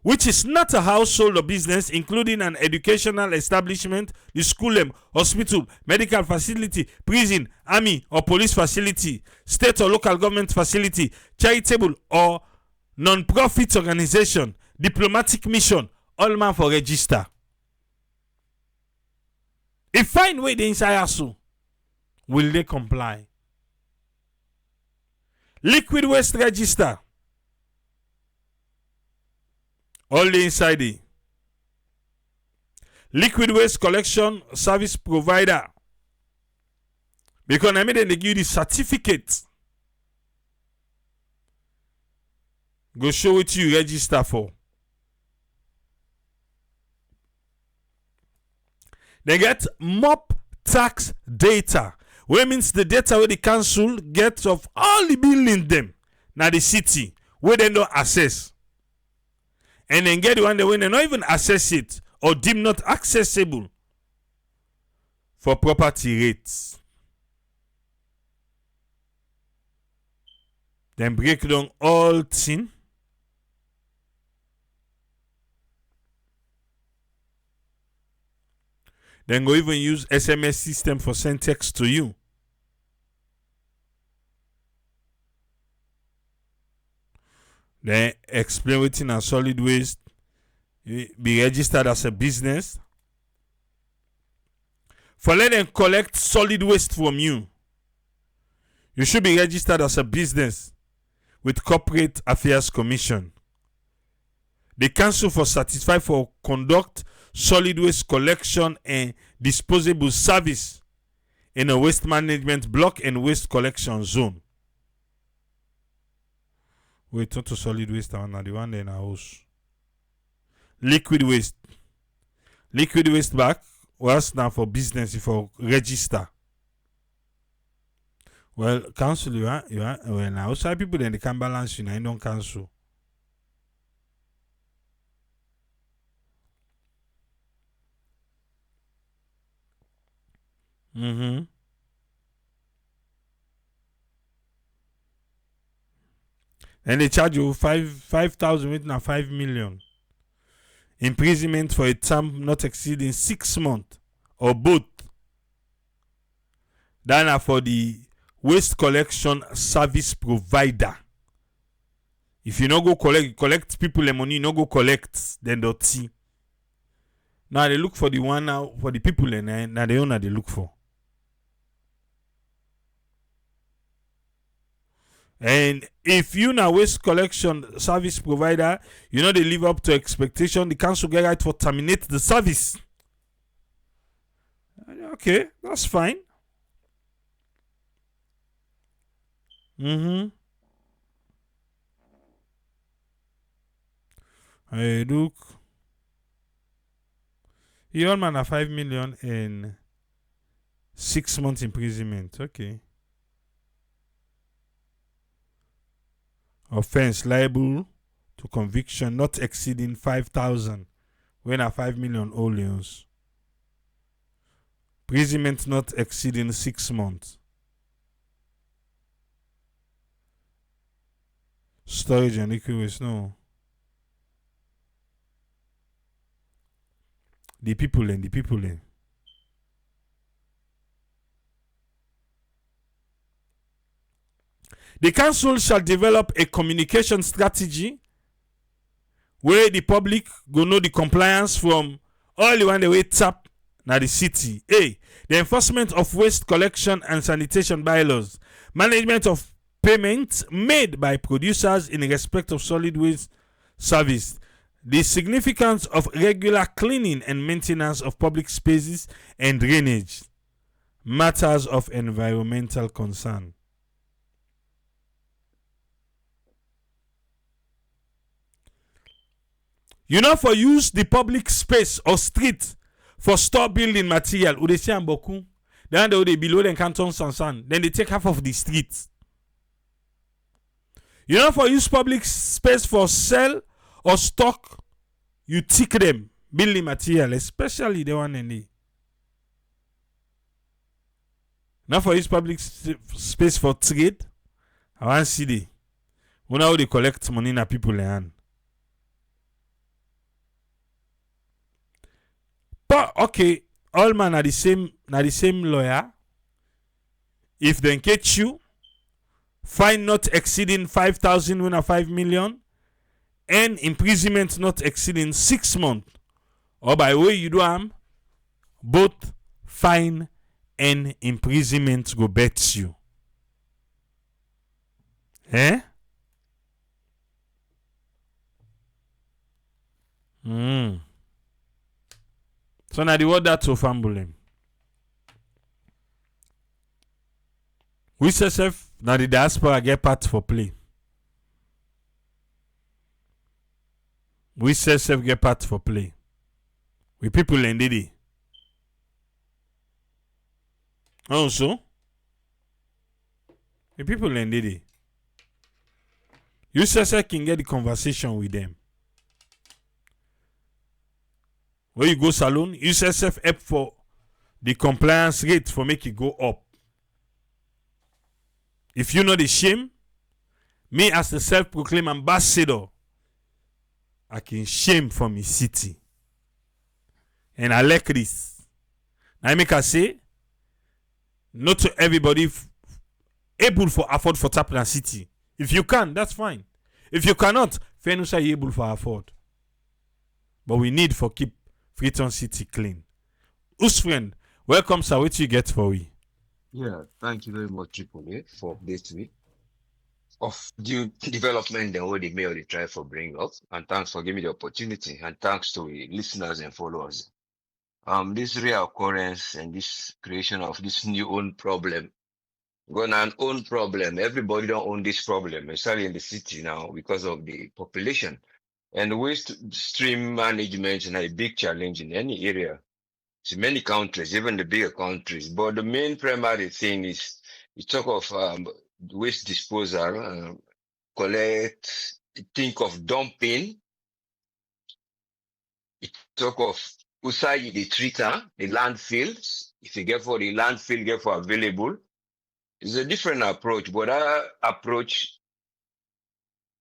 A: which is not a household or business, including an educational establishment, the school, hospital, medical facility, prison, army or police facility, state or local government facility, charitable or non-profit organization, diplomatic mission, all man for register. If find way the inside also, will they comply? Liquid waste register. All the inside the liquid waste collection service provider. Because I made them give you the certificate. Go show what you register for. They get MOP tax data. Which means the data where the council gets of all the buildings them now the city where they don't access. And then get the one that when they not even access it or deem not accessible for property rates. Then break down all thing. Then go even use SMS system for send text to you. Then explain within a solid waste. Be registered as a business. For let them collect solid waste from you, you should be registered as a business with Corporate Affairs Commission. The council for certified for conduct solid waste collection and disposable service in a waste management block and waste collection zone. Wait, not to solid waste, the one in our house. Liquid waste. Liquid waste back was now for business for register. Well, council, well, now outside people then they can balance you, I don't cancel. And they charge you 5,000 with now 5 million. Imprisonment for a term not exceeding 6 months or both. Then are for the waste collection service provider. If you no go collect people the money, you no go collect, then they'll see. Now they look for the one now for the people and now the owner they look for. And if you now waste collection service provider, you know they live up to expectation, the council get right for terminate the service. Okay, that's fine. Hey, look. You all man a 5 million and 6 months imprisonment. Okay. Offense liable to conviction not exceeding 5,000 when a 5 million oleons. Imprisonment not exceeding 6 months. Storage and liquid waste, no. The people in. The council shall develop a communication strategy where the public go know the compliance from all the one the way tap na the city. A. The enforcement of waste collection and sanitation bylaws. Management of payments made by producers in respect of solid waste service. The significance of regular cleaning and maintenance of public spaces and drainage. Matters of environmental concern. You know, for use the public space or street for store building material, ou they say beaucoup. Then they below the canton sansan. Then they take half of the street. You know, for use public space for sell or stock, you tick them building material, especially the one in the. Now for use public space for trade, I want to see the. You know how they collect money na people in hand. But okay, all man are the same lawyer. If they catch you, fine not exceeding 5,000 when a 5 million, and imprisonment not exceeding 6 months. Or by way you do both fine and imprisonment go bet you. Eh? So now the word that to fambulem. We say now the diaspora get part for play. We say get part for play. We people in Didi. Also, we people in Didi. You say can get the conversation with them. When you go salon, you say help for the compliance rate for make it go up. If you know the shame, me as the self-proclaimed ambassador, I can shame for my city. And I like this. Now I make I say, not to everybody able for afford for tap in a city. If you can, that's fine. If you cannot, fair say you able for afford. But we need for keep Freetown City clean. Whose friend, welcome sir, what you get for we?
C: Yeah, thank you very much, Triple A, for updating of the development and what the mayor they try for bring up. And thanks for giving me the opportunity. And thanks to the listeners and followers. This reoccurrence and this creation of this new own problem. Gonna an own problem. Everybody don't own this problem, especially in the city now because of the population. And waste stream management is a big challenge in any area. In many countries, even the bigger countries. But the main primary thing is you talk of waste disposal, collect, think of dumping, you talk of usai the treater, the landfills. If you get for the landfill, get for available. It's a different approach, but our approach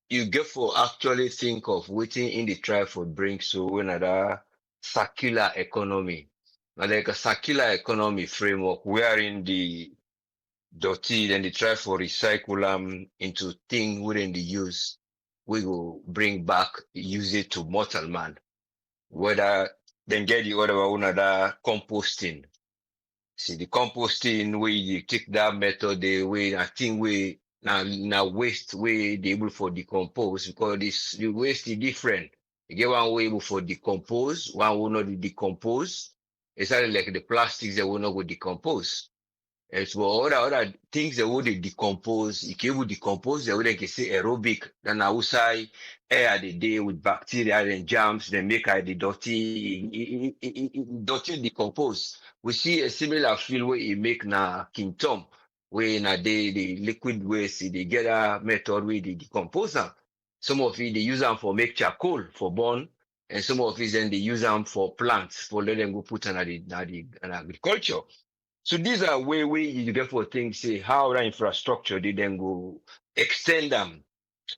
C: you get for actually think of waiting in the try for bring so when another circular economy. Now, like a circular economy framework wherein the dirty, then they try for recycle them into thing within the use. We will bring back, use it to mortal man. Whether then get the other one another composting. See the composting where you take that method the way I think we now waste way they able for decompose because this the waste is different. You get one way able for decompose, one will not decompose. It's not like the plastics that will not go decompose. And so other things that would decompose, it can decompose, they would like say aerobic, then outside air the day with bacteria and germs, they make the dirty decompose. We see a similar feel where it make na King Tom, where na the liquid waste, they get a method where they decompose them. Some of it they use them for make charcoal for burn, and some of it then they use them for plants, for let them go put on the agriculture. So these are where you therefore think, say, how that infrastructure they then go extend them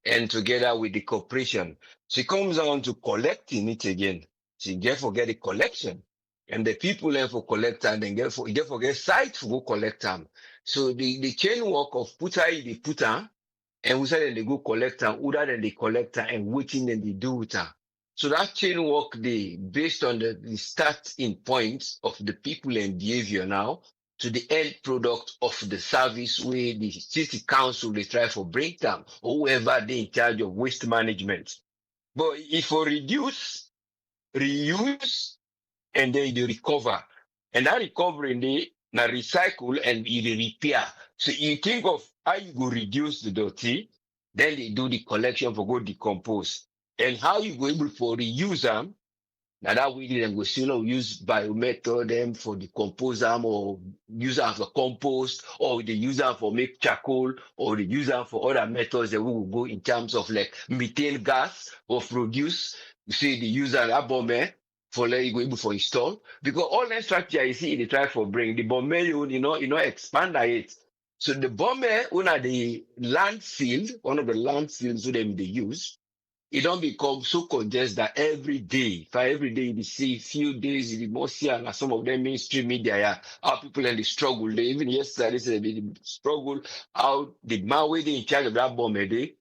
C: and together with the corporation. So it comes down to collecting it again. So you therefore get a collection. And the people then for collect and then therefore get site for go collect them. So the chain work of putter the putter and we say they go collect them, other than the collector and waiting and they do it. So that chain work they based on the starting points of the people and behavior now to the end product of the service where the city council they try for breakdown or whoever they in charge of waste management. But if we reduce, reuse, and then they recover. And that recovery they now recycle and you repair. So you think of how you go reduce the dirty, then they do the collection for go decompose. And how you go able for reuse them. Now that we didn't go still use biomethod them for decompose them or use them for compost or they use them for make charcoal or they use them for other methods that we will go in terms of like methane gas or produce. You see the user that bomb for let you go able for install because all that structure you see they try for bring the bomb you know expand it. So the bomb one of the landfill, one of the landfills who them they use it don't become so congested that every day you see few days in the most year and some of them mainstream media yeah, how people in the struggle. They even yesterday said they struggle how the man where they in charge of that bomb a day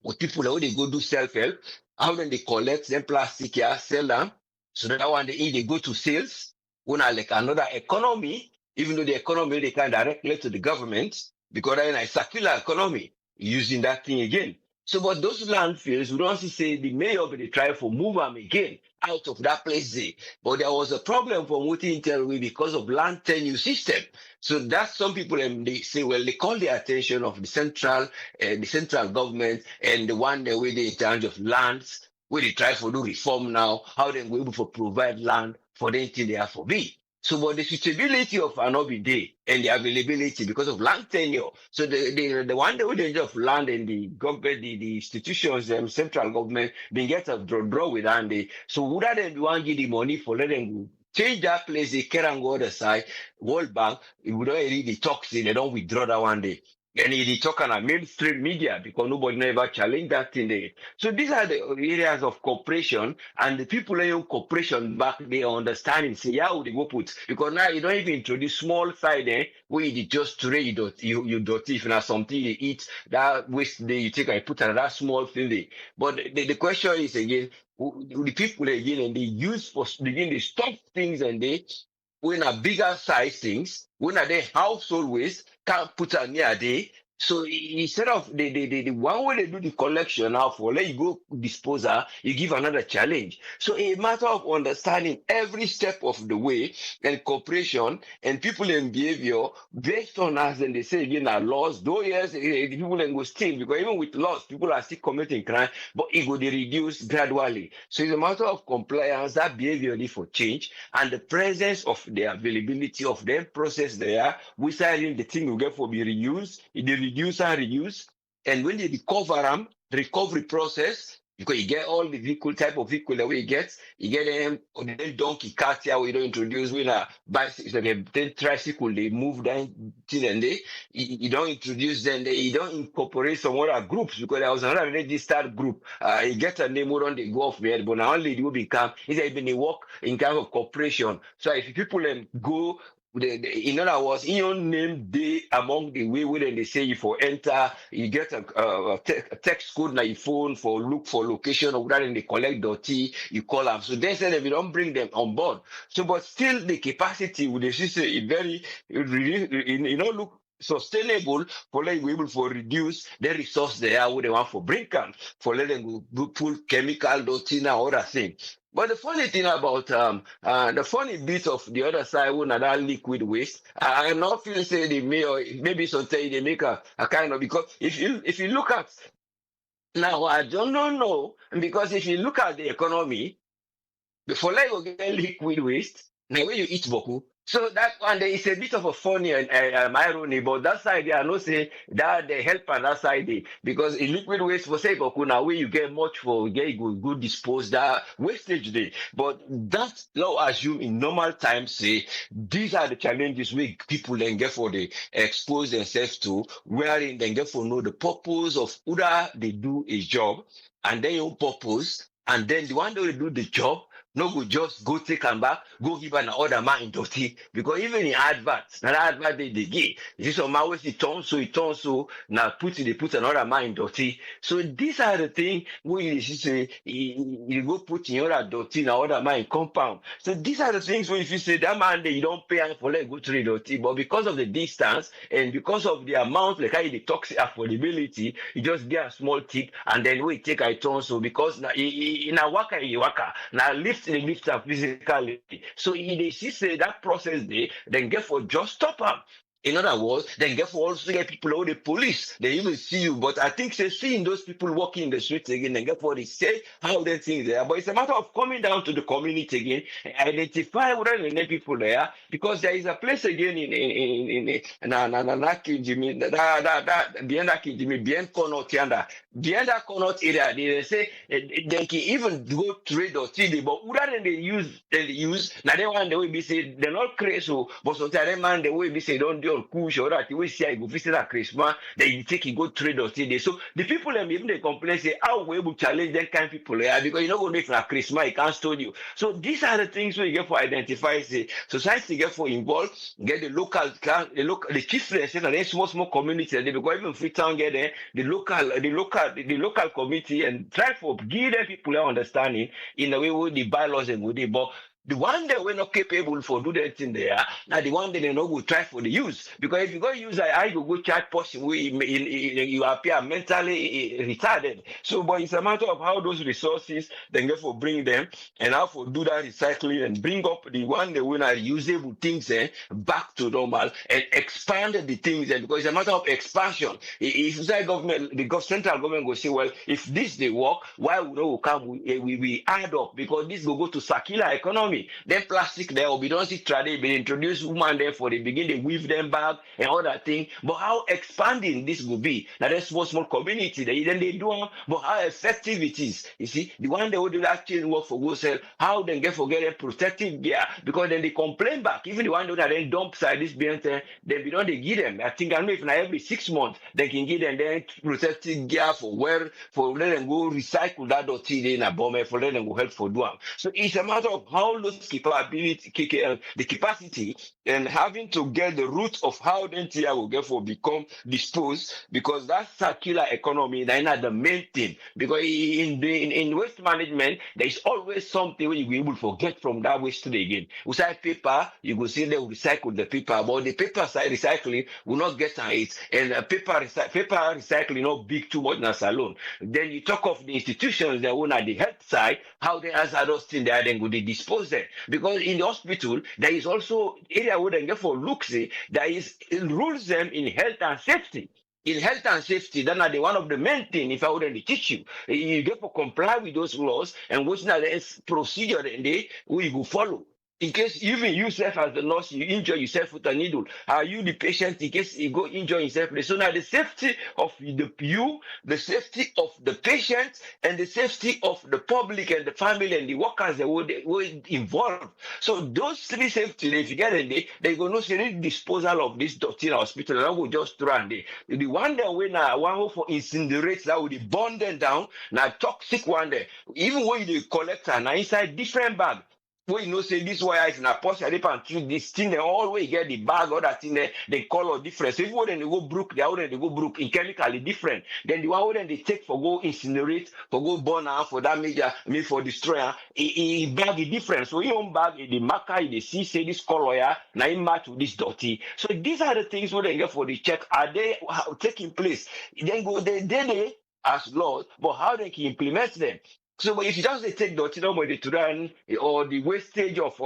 C: with people that when they go do self-help, how then they collect them plastic here, sell them. So that one they go to sales, when are like another economy, even though the economy they can directly to the government, because then a circular economy using that thing again. So but those landfills, we don't see say the mayor they try for move them again out of that place there. But there was a problem for multi intel because of land tenure system. So that's some people they say, well, they call the attention of the central government and the one that way they in charge of lands, where they try to do reform now, how they go able to provide land for anything they have for be. So, but the suitability of an day and the availability because of land tenure. So the one that would of land and the government, the institutions, central government, they get a draw with and they so would they want give the money for let them go change that place, they can go other side, World Bank, it would already the toxin, they don't withdraw that one day. And he talk on a mainstream media because nobody never challenge that thing there. So these are the areas of cooperation and the people in cooperation back they understanding say yeah how they go put because now you don't even introduce small side where you just tray you dirty if not something you eat that waste there you take and put another small thing there. But the question is again the people again and they use for begin they stop things and they when a bigger size things, when are they household waste, can't put a near day. So instead of the one way they do the collection now for let you go disposal, you give another challenge. So a matter of understanding every step of the way and cooperation and people in behavior based on as and they say again are laws, though yes, people then go still because even with laws, people are still committing crime, but it will reduce gradually. So it's a matter of compliance, that behavior need for change and the presence of the availability of them process there, which the thing will get for be reused, it they reduce and reuse, and when they recover them, recovery process, Because you get all the vehicle type of vehicle that we get, you get them on the donkey cart here we don't introduce when a bicycle like a tricycle they move down till and they you don't introduce them, you don't incorporate some other groups because there was another registered group. You get a name on they go off there, but now only you become is even they work in kind of corporation. So if people go in other words, in your name, they among the way when they say you for enter, you get a text code na your phone for look for location or whether they collect dirty, you call them. So they say that we don't bring them on board. So, but still the capacity with the system is very, look sustainable for like we able for reduce the resource they are what they want for bring can for let them go pull chemical dirty now other thing. But the funny thing about the funny bit of the other side when that liquid waste, I not feel say they may or maybe sometimes they make a kind of because if you look at now I don't know because if you look at the economy before like you get liquid waste, now when you eat boku. So that one there is a bit of a funny and irony, but that side they are not saying that they help on that side because in liquid waste for say boku now where you get much for get good dispose that wastage day. But that now assume in normal times say these are the challenges we people then get for the expose themselves to, wherein they get for know the purpose of whether they do a job and then your purpose, and then the one that will do the job no go just go take am back, go give an order man in dirty. Because even in adverts, now that advert they give. You see some man it turn so, now they put another man in dirty. So these are the things where you say you go put in other dirty now other man in compound. So these are the things where if you say that man you don't pay for let go to the dirty, but because of the distance and because of the amount like how the toxic affordability, you just get a small tick and then we take a turn so because now in a waka now lift up physically. So they see say that process then get for just stop them. In other words, then get for also get people out the police. They even see you. But I think say seeing those people walking in the streets again and get for they say how they think there. But it's a matter of coming down to the community again and identify what are the people there because there is a place again in Kinjimi, behind that Kinjimi, behind Connaught yonder. Behind that Connaught area, they say they can even go trade or TD, but rather than they use now they want the way be say they're not crazy, but sometimes man the way be say don't do on push or that we see I go visit that Christmas, then you take you go trade or TD. So the people them even they complain say how we able challenge that kind of people there because you know go make like Christmas, I can't stone you. So these are the things we get for identify say society get for involved, get the local the chiefs and then small community because even Freetown get there, the local committee and try for give them people their understanding in the way with the bylaws and with it. But the one that we're not capable for do that thing there, now the one that they know will try for the use. Because if you go use I go chat person you appear mentally retarded. So but it's a matter of how those resources then get for bring them and how for do that recycling and bring up the one that when are usable things back to normal and expand the things because it's a matter of expansion. If the government, the central government will say, well, if this they work, why would we come? We add up because this will go to circular economy. Then plastic there will be don't see trade, they introduce woman there for the begin, they weave them back and all that thing. But how expanding this will be? Now there's small community, then they do but how effective it is. You see, the one they will do that change work for go sell, how they get for getting protective gear because then they complain back. Even the one that then dump side this being then we don't they give them. I think I know if now every 6 months they can give them then protective gear for let them go recycle that dirty in a bomb for let them go help for do them. So it's a matter of how those capability, the capacity, and having to get the root of how the NTI will get for become disposed because that circular economy is not the main thing. Because in waste management, there is always something where you will be able to get from that waste again. Beside paper, you will see they will recycle the paper, but the paper side recycling will not get on it. And paper recycling not big too much in a salon. Then you talk of the institutions that own at the health side, how they answer those things there, then go they dispose them. Because in the hospital, there is also area where they get for looks, there is rules them in health and safety. In health and safety, that are the one of the main thing. If I wouldn't teach you, you get to comply with those laws and what's not the procedure that we will follow. In case even yourself as the nurse, you injure yourself with a needle. Are you the patient in case you go injure yourself? So now the safety of the safety of the patient, and the safety of the public and the family and the workers that were involved. So those three safety, if you get in there, they go no say disposal of this dirty in hospital. That will just throw and the one that when one for incinerate that will burn them down. Now toxic one there. Even when you collect and inside different bag. When you know say this wire is in a post and treat this thing, they always get the bag or that thing there, the color different. So if when they go broke, the other they go broke in chemically different. Then the one when they take for go incinerate, for go burn out, for damage, I mean for destroyer, bag is different. So your own bag, the marker, the see say this color yeah, now it match with this dirty. So these are the things where they get for the check. Are they taking place? Then go they as laws, but how they can implement them. So but if you just take the nobody to run or the wastage of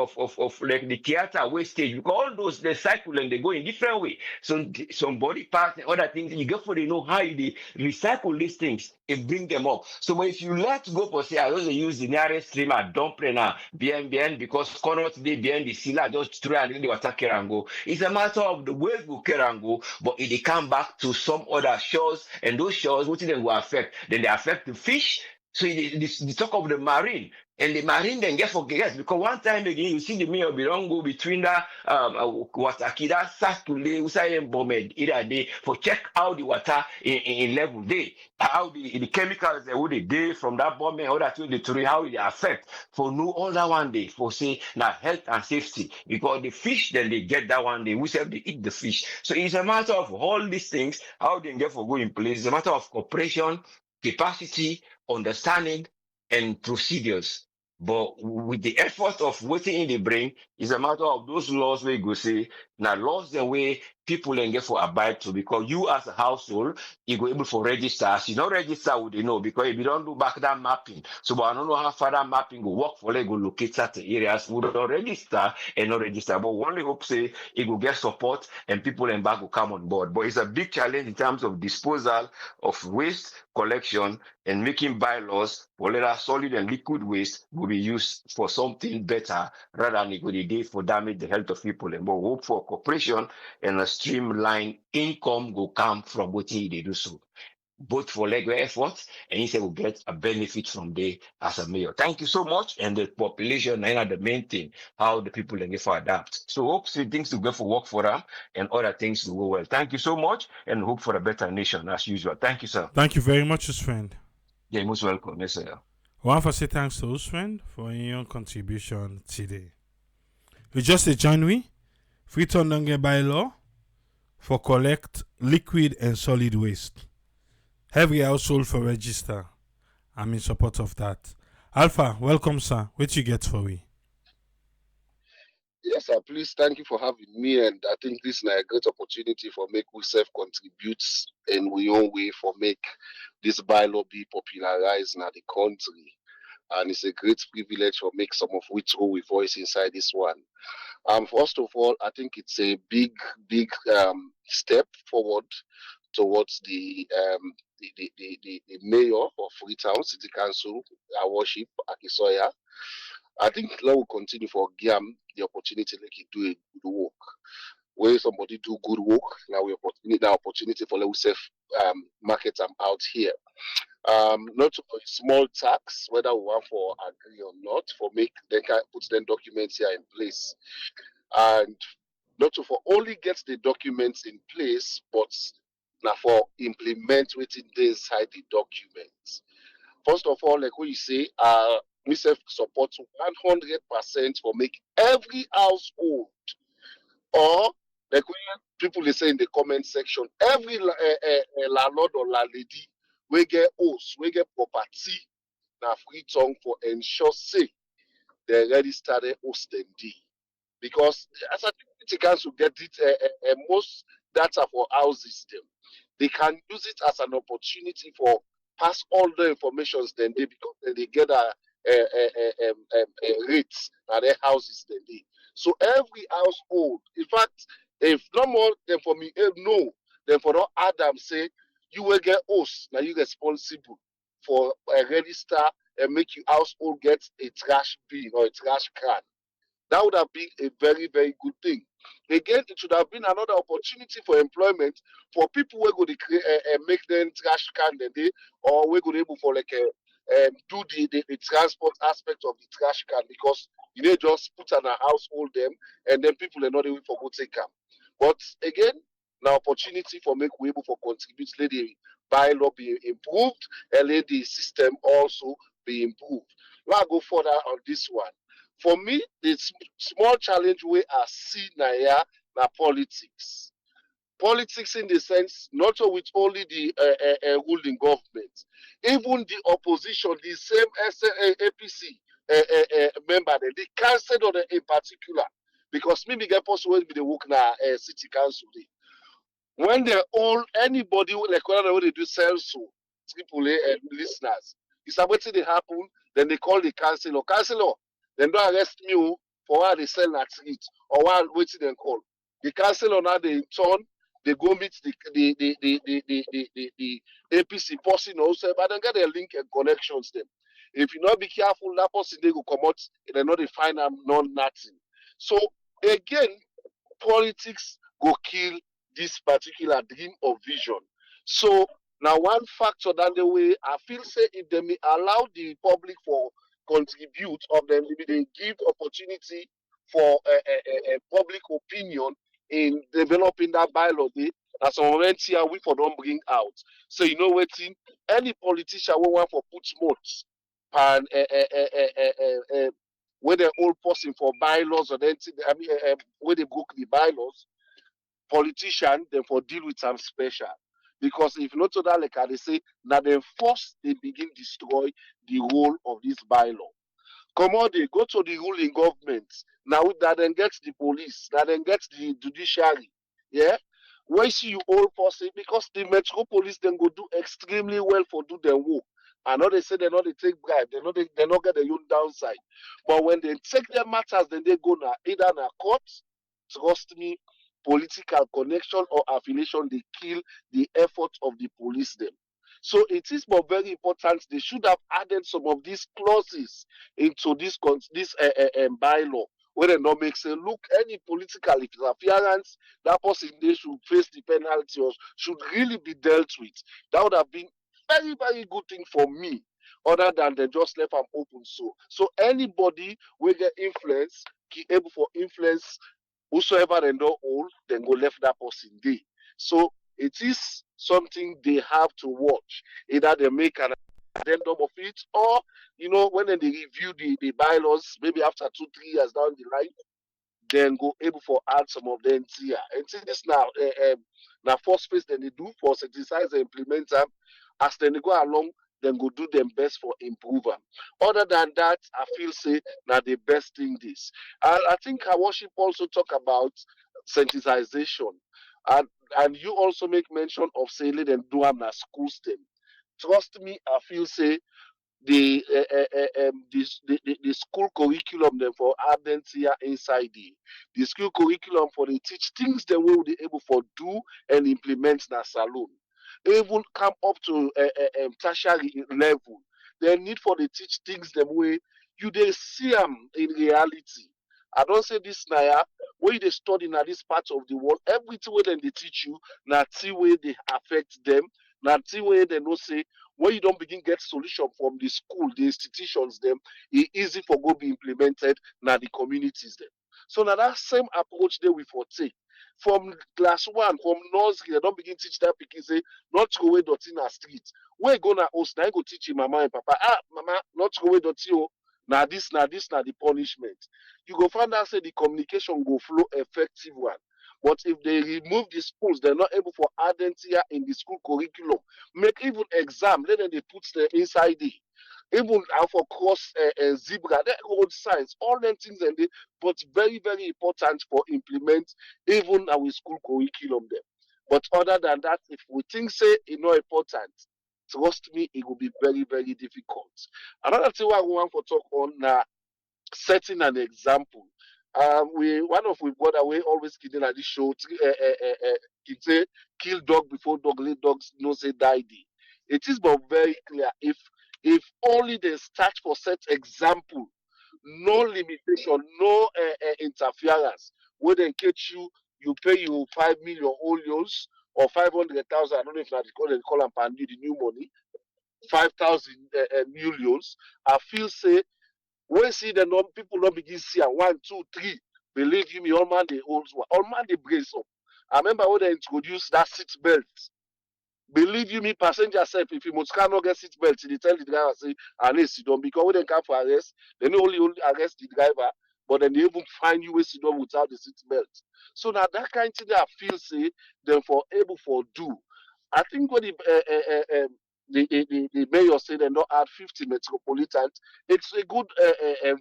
C: like the theater wastage, because all those they cycle and they go in different way. So some body parts and other things, you get for they know how they recycle these things and bring them up. So but if you let go for say I just use the nearest stream at dumping now BN because corner today behind the sealer just try and the water carry and go. It's a matter of the way go carry and go, but if they come back to some other shores and those shores, what they will affect? Then they affect the fish. So the talk of the marine, and the marine then get forget because one time again you see the meal belong go between that watakida Satule Usai and Bomed either day for check out the water in level day, how the chemicals that would day from that bomb or that to the tree, how it affect for no other one day for say now health and safety because the fish then they get that one day we say they eat the fish. So it's a matter of all these things how they get for go in place. It's a matter of cooperation, capacity, understanding, and procedures. But with the effort of waiting in the brain, it's a matter of those laws where you go say, now laws the way people and get for abide to because you as a household, you go able for register. As you don't register with you know, because if you don't do back that mapping, so but I don't know how far that mapping will work for like go locate certain areas who don't register and not register. But one hope say it will get support and people and back will come on board. But it's a big challenge in terms of disposal of waste collection and making bylaws for let solid and liquid waste will be used for something better rather than it will be for damage the health of people and more hope for cooperation and a streamlined income will come from what they do so. Both for legal effort and he said will get a benefit from there as a mayor. Thank you so much. And the population and the main thing, how the people can get for adapt. So hopefully things to go for work for them and other things to go well. Thank you so much and hope for a better nation as usual. Thank you, sir.
A: Thank you very much, friend.
C: Yeah, most welcome. Yes, sir.
A: I want to say thanks to us, friend, for your contribution today. We just a January, Freetown don't get bylaw for collect liquid and solid waste. Every household for register. I'm in support of that. Alpha, welcome, sir. What you get for we?
D: Yes, sir. Please, thank you for having me. And I think this is a great opportunity for make we self contribute in we own way for make this bylaw be popularized in the country. And it's a great privilege for make some of which we voice inside this one. First of all, I think it's a big step forward towards the mayor of Freetown City Council, our worship Akisoya. I think let will continue for Giam the opportunity like he do a good work. Where somebody do good work, now we opportunity for let we self market them out here. Not a small tax, whether we want for agree or not, for make they can put them documents here in place. And not to for only get the documents in place, but now for implement within inside the documents. First of all, like what you say, myself support 100% for make every household or like when people they say in the comment section, every landlord or landlady we get house, we get property now free tongue for ensure say they already started hosting D. Because as I think the council get it most data for houses them, they can use it as an opportunity for pass all the informations then they because then they get a rates at their houses then they. So every household, in fact, if no more than for me, no, then for not Adam say you will get host now you responsible for a register and make your household get a trash bin or a trash can That would have been a very, very good thing. Again, it should have been another opportunity for employment for people who go to make them trash can the day, or we go able for like do the transport aspect of the trash can, because you know just put on a household them and then people are not able for go take them. But again, now opportunity for make we able for contribute, let the bylaw be improved and let the system also be improved. Now go further on this one. For me, the small challenge we are see now here na politics. Politics in the sense not with only the ruling government, even the opposition, the same APC member, the council in particular, because me get possible be the work na city council dey. When they all anybody like when they do sales to people listeners, it's about wetin dey happen. Then they call the councillor. Councillor, then don't arrest me for why they sell that street or why waiting then call. The councillor now they turn, they go meet the APC person also, but then get their link and connections them. If you not be careful, that person they go come out, they not they find them non nothing. So again, politics go kill this particular dream or vision. So now one factor that the way I feel say if they may allow the public for contribute of them, maybe they give opportunity for public opinion in developing that bylaw. That's some rent here we for don't bring out. So you know waiting any politician will want for put modes and where the old person for bylaws or then I mean where they broke the bylaws, politician then for deal with some special. Because if not to that, like they say, now then first they begin destroy the role of this bylaw. Come on, they go to the ruling government. Now that then gets the police, that then gets the judiciary. Yeah. Why see you all person? Because the Metropolitan then go do extremely well for do their work. I know they say they know they take bribe, they not get their own downside. But when they take their matters, then they go now either na court, trust me, political connection or affiliation, they kill the effort of the police them. So it is more very important. They should have added some of these clauses into this bylaw, where they not make say, look, any political interference, that person they should face the penalty or should really be dealt with. That would have been very, very good thing for me, other than they just left them open. So anybody will get influence, able for influence whosoever they don't hold, then go left that person there. So it is something they have to watch. Either they make an addendum of it, or when they review the bylaws, maybe after 2-3 years down the line, then go able for add some of them here. And see this now first phase then they do for synthesize and implement them. As then they go along, then go do them best for improve them. Other than that, I feel say now the best thing this. I think our worship also talk about sensitization. And you also make mention of saying let them do them as school STEM. Trust me, I feel say the school curriculum then for ardent here inside the school curriculum for the teach things they will be able for do and implement na saloon. Even come up to tertiary level. They need for the teach things them way you they see them in reality. I don't say this now where they study in this part of the world, everything way then they teach you, now see way they affect them, now see way they know say when you don't begin get solution from the school, the institutions, them, it's easy for go be implemented now the communities them. So now that same approach there we for take. From class one, from nursery, they don't begin teach that pikin say not throw away dirty in a street. Where you gonna host, now you go teach your mama and papa. Mama, not throw away dirty. Oh, now this, now the punishment. You go find out say the communication go flow effective one. But if they remove the schools, they're not able for identity in the school curriculum. Make even exam, let them they put the inside it. Even for cross zebra, they road signs, all them things and they, but very, very important for implement even our school curriculum there. But other than that, if we think say it's not important, trust me, it will be very, very difficult. Another thing I want to talk on now, setting an example. We one of we brother we always kidding at this show. He say kill dog before dog, let dogs no say die. It is but very clear if only they start for set example no limitation, no interference. Where they catch you, you pay you 5 million olios or 500,000. I don't know if they call them the new money, 5,000 millions. I feel say when see the people not begin see 1, 2, 3. Believe you me, all man they hold one, all man they brace up. I remember when they introduced that seat belt. Believe you me, passenger self, if you must cannot get seat belt, they tell the driver say, and they sit down because when they come for arrest, they not only arrest the driver, but then they even find you sit down without the seat belt. So now that kind of thing I feel say them for able for do. I think when the mayor said they not add 50 metropolitans, it's a good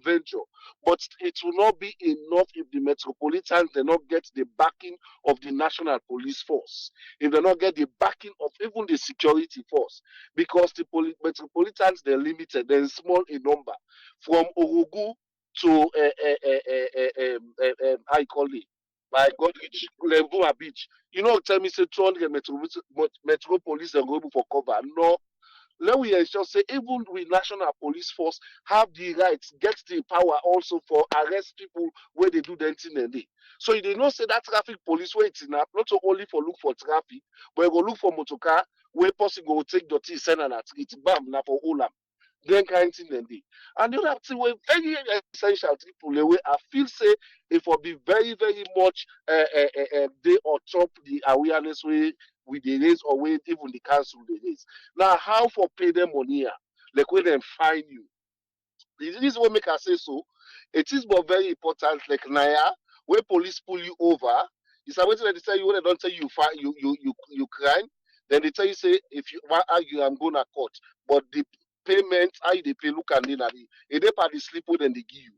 D: venture, but it will not be enough if the metropolitans they not get the backing of the national police force, if they not get the backing of even the security force, because the metropolitans they're limited, they're small in number. From Orugu to I call it. My God, reach Lemvua Beach. You know, tell me say 200 metro police and go able for cover. No, let we ensure say even with national police force have the rights, get the power also for arrest people where they do the thing and day. So you did not say that traffic police where it's enough, not only for look for traffic, but go look for motor car where possible go take dirty send and at it bam now for all then kind thing and day. And the other thing we very essential people the way I feel say it will be very, very much they or top the awareness way with the raise or with even the council the raise. Now, how for pay them money here? Like when they fine you. This is what make I say so. It is but very important, like Naya, where police pull you over, it's a way that they tell you when they don't tell you you crime, then they tell you say if you want argue, I'm going to court. But the payment, how they pay, look and then they pay the slip then they give you.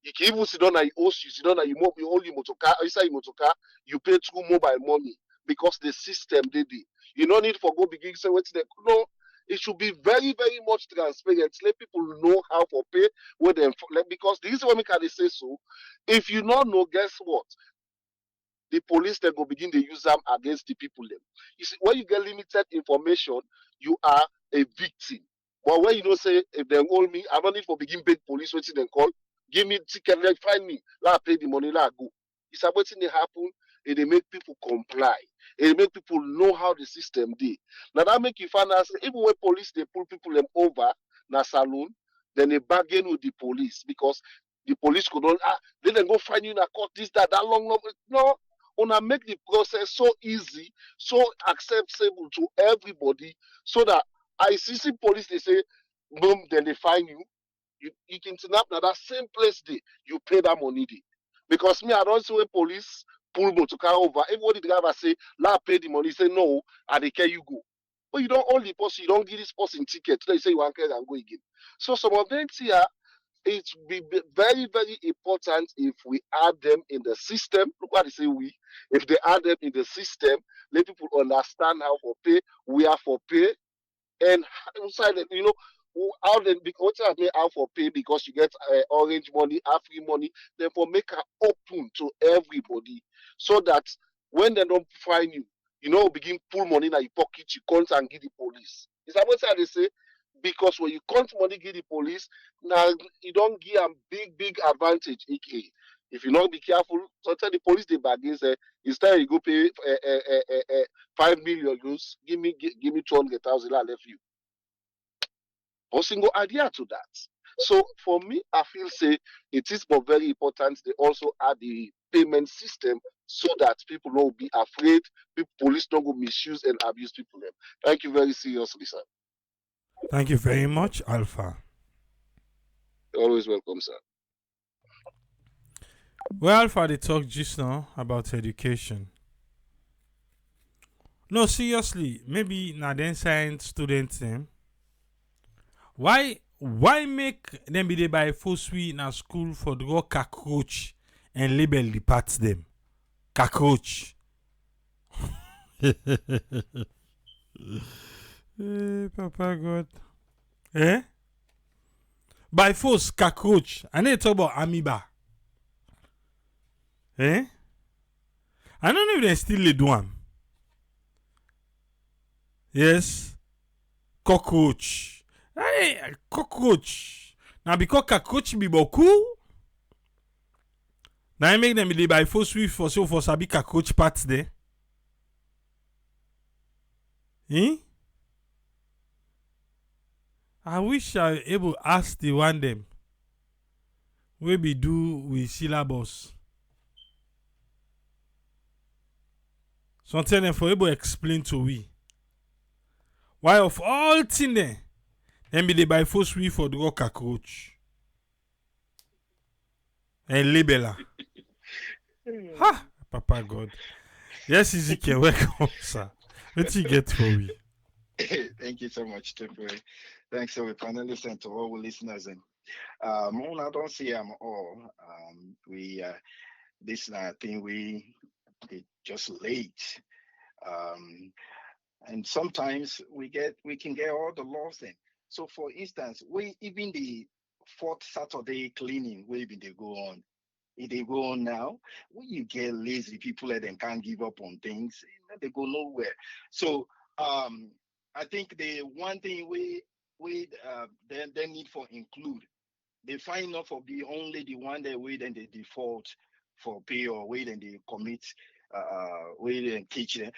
D: You can even sit down and you sit down and you move your only motor car, inside your motor car, you pay through mobile money because the system they did. You don't need for go begin say what's the no. It should be very, very much transparent. Let people know how to pay with them because this is what we can say so. If you not know, guess what? The police then go begin to use them against the people them. You see, when you get limited information, you are a victim. But when you don't say if they hold me, I don't need for begin pay police waiting then call, give me ticket, like find me, let pay the money, let go. It's about thing they happen, and they make people comply. It make people know how the system did. Now that make you find out even when police they pull people them over na saloon, then they bargain with the police because the police could not they then go find you in a court this that long no wanna make the process so easy, so acceptable to everybody, so that ICC police they say, boom, then they find you. You can snap now that same place day, you pay that money day. Because me, I don't see when police pull motor car over. Everybody the driver say, la pay the money. Say no, and they care you go. But you don't hold the person, you don't give this person ticket. They say you want to and go again. So some of them here it will be very, very important if we add them in the system. Look what they say we. If they add them in the system, let people understand how for pay, where for pay, and silent, how then because I mean how for pay because you get orange money, free money, therefore make her open to everybody so that when they don't find you, begin pull money in your pocket, you can't and give the police. Is that what they say? Because when you count money give the police, now you don't give a big, big advantage. If you not be careful, sometimes the police they bargain say instead you go pay 5 million euros, give me 200,000, I left you. Or single idea to that. So for me, I feel say it is but very important they also add the payment system so that people don't be afraid, police don't go misuse and abuse people. Thank you very seriously, sir.
A: Thank you very much, Alpha.
D: You're always welcome, sir.
A: Well, Alpha, they talk just now about education. No, seriously, maybe na then science students them. Why make them be there by force we in a school for draw cockroach and label the parts them? Cockroach. Papa God. Eh? By force cockroach. And they talk about amoeba. Eh? I don't know if they still do them. Yes. Cockroach. Hey, cockroach. Now because cockroach be beaucoup, now I make them be by force swift for so for sabi cockroach parts there. Eh? I wish I able ask the one them. We be do with syllabus. Something them for able explain to we. Why of all thing there, them be the by force we for the cockroach. And labeler. Ha! Papa God. Yes, Ezekiel, welcome, sir. What you get for we?
E: Thank you so much, Temple. Thanks to the panelists and to all the listeners. And I don't see them all. We this thing we just late. And sometimes we can get all the laws in. So for instance, we even the fourth Saturday cleaning, we even they go on. If they go on now, when you get lazy people that then can't give up on things, they go nowhere. So I think the one thing we they need for include, they find out for be only the one that we then they default for pay or we then they commit we then teach them.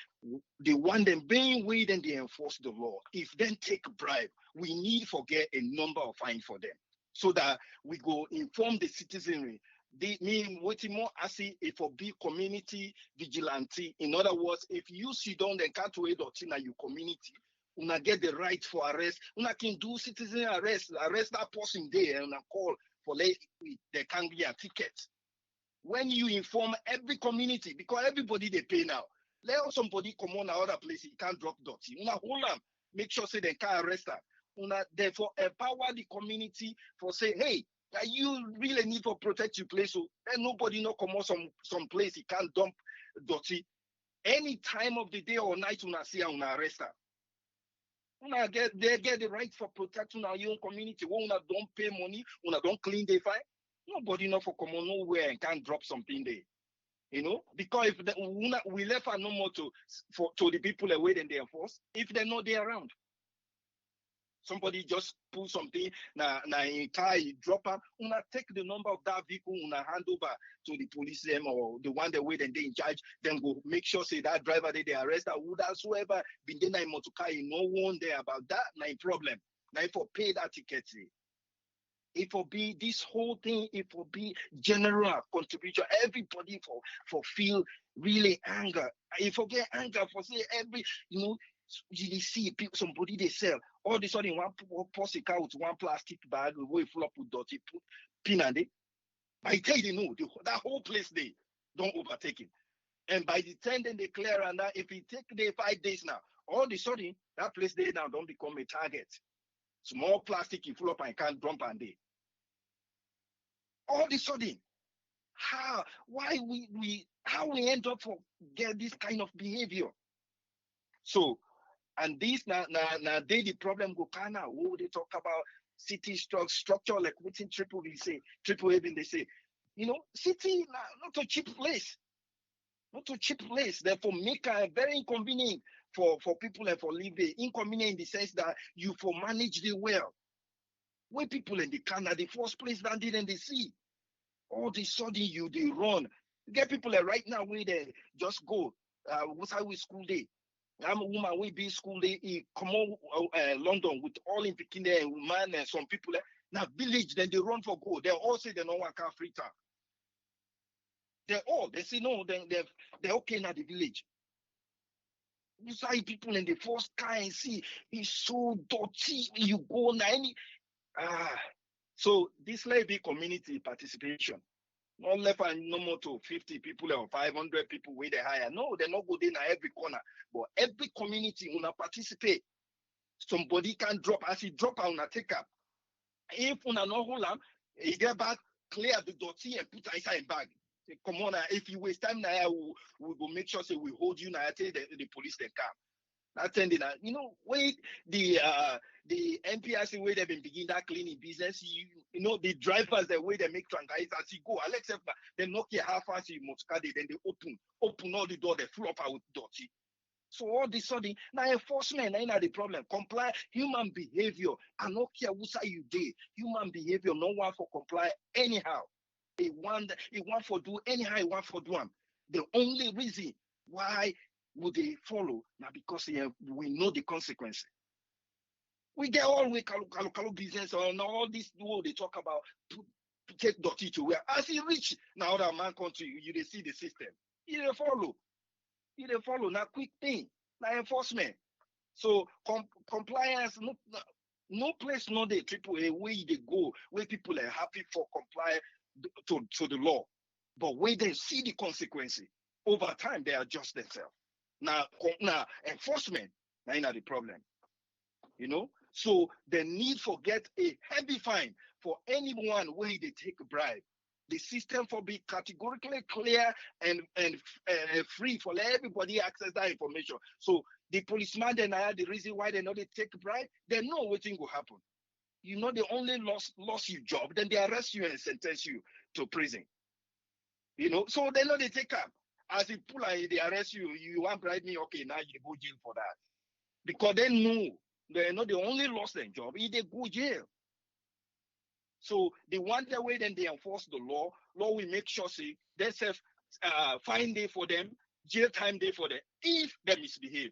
E: The one then being we then they enforce the law. If then take bribe, we need for get a number of fine for them so that we go inform the citizenry. They mean what more I see if for be community vigilante. In other words, if you sit down and can't wait in your community, una get the right for arrest. Una can do citizen arrest that person there and call for they can be a ticket. When you inform every community, because everybody they pay now, let somebody come on another place, he can't drop dirty. Una hold them, make sure say they can't arrest her. Una therefore empower the community for say, hey, you really need to protect your place. So then nobody no come on some place he can't dump dirty. Any time of the day or night, una see una arrest her. They get the right for protecting our own community. When una don't pay money, una don't clean the fire. Nobody know for come on nowhere and can't drop something there. You know, because if we left her no more to the people that wait and they enforce, if they're not there around. Somebody just pull something, na in car, drop her, una take the number of that vehicle, una hand over to the police them or the one that wait and they in charge, then go make sure say that driver they arrest her, whosoever been there in motor car, no one there about that, na problem. Now if for pay that ticket, it will be this whole thing, it will be general contribution, everybody for feel really anger. If you get anger for say every, you see people, somebody they sell all this sudden one post a car with one plastic bag way full up with dirty pin and it. By the time they know that whole place they don't overtake it. And by the time then they clear and that if it take the 5 days now, all the sudden that place they now don't become a target. Small plastic you full up and can't dump and they. All the sudden, how we end up for get this kind of behavior. So and this now they the problem go kind of they talk about city structure like within triple even they say, city not a cheap place. Not a cheap place. Therefore make a very inconvenient for people and for living. Inconvenient in the sense that you for manage the well. Where people in the Canada, the first place landed in the sea. All the sudden they run. You get people like right now where they just go. What's how we school day? I'm a woman, we be school day, he come on London with all in Pekin there, man, and some people now village, then they run for gold. They all say they don't want to Freetown. They say no, then they're okay now the village. You see people in the first car and see it's so dirty. You go now so this may be community participation. Not left and no more to 50 people or 500 people where they hire. No, they're not good in every corner. But every community wanna participate. Somebody can drop. As he drop, I wanna take up. If una no hold them, he get back, clear the dirty and put inside a bag. Say, come on, if you waste time now, we'll go make sure say we hold you now. Tell the police they come. That's ending that. Wait, the NPRC way they've been beginning that cleaning business. The drivers the way they make transit as you go. Alex, they knock your half fast you must then they open all the door, they fill up with dirty. So all this sudden, now enforcement ain't the problem. Comply human behavior. I don't care who say you did. Human behavior, no one for comply anyhow. It want for do anyhow, it want for do them. The only reason why would they follow now because we know the consequences. We get all we kalu business on all this what they talk about to take dirty to where as he reach now that man country, you they see the system. You they follow. You they follow now quick thing, now enforcement. So compliance, no place, no they triple A where they go, where people are happy for comply to the law. But when they see the consequences, over time they adjust themselves. Now enforcement, now the problem. You know, so the need for get a heavy fine for anyone where they take a bribe. The system for be categorically clear and free for everybody access that information. So the policeman then the reason why they know they take a bribe, they know what thing will happen. You know they only lost your job, then they arrest you and sentence you to prison. You know, so they know they take up. As you pull and they arrest you, you want bribe me, okay, now you go jail for that. Because they know they only lost their job, they go jail. So they want their way, then they enforce the law. Law will make sure say they have fine day for them, jail time day for them, if they misbehave.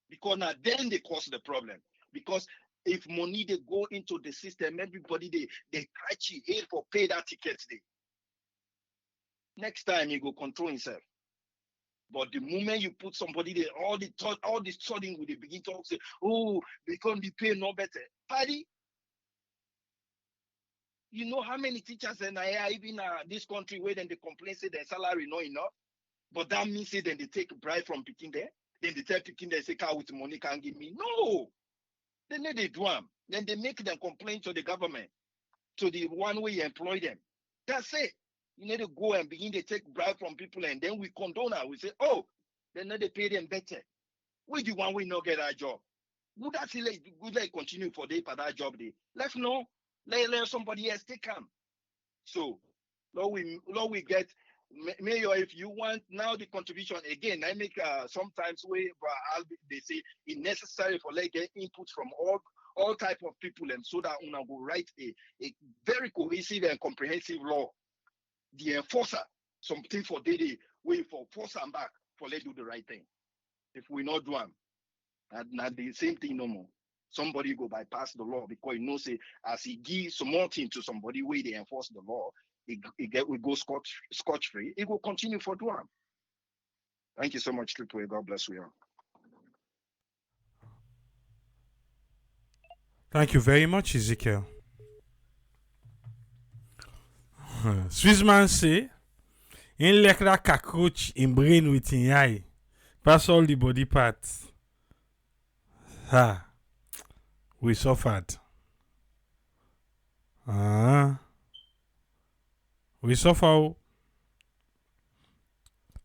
E: Because now then they cause the problem. Because if money they go into the system, everybody they try to hate for pay that ticket day. Next time he go control himself. But the moment you put somebody there, all this sudden will they begin to say, oh, because the pay no better. Paddy, you know how many teachers and even this country where then they complain say their salary not enough, but that means say then they take a bribe from picking there, then they tell picking there say car with money can't give me. No, then they do them. Then they make them complain to the government, to the one way you employ them. That's it. You need to go and begin to take bribe from people, and then we condone her. We say, oh, then they pay them better. We the one we not get our job. Would that say like continue for that job day? Let's know. Let somebody else take them. So, Lord, we get Mayor. If you want now the contribution again, I make sometimes they say it's necessary for get input from all type of people, and so that we go write a very cohesive and comprehensive law. The enforcer, something for daily way for force and back for let's do the right thing. If we not do them, not the same thing no more. Somebody go bypass the law because you know say as he gives some more thing to somebody where they enforce the law, we go scotch free. It will continue for do them. Thank you so much, Triple A. God bless you all.
A: Thank you very much, Ezekiel. Swissman say, in like that cockroach in brain with in eye, pass all the body parts. We suffered. We suffer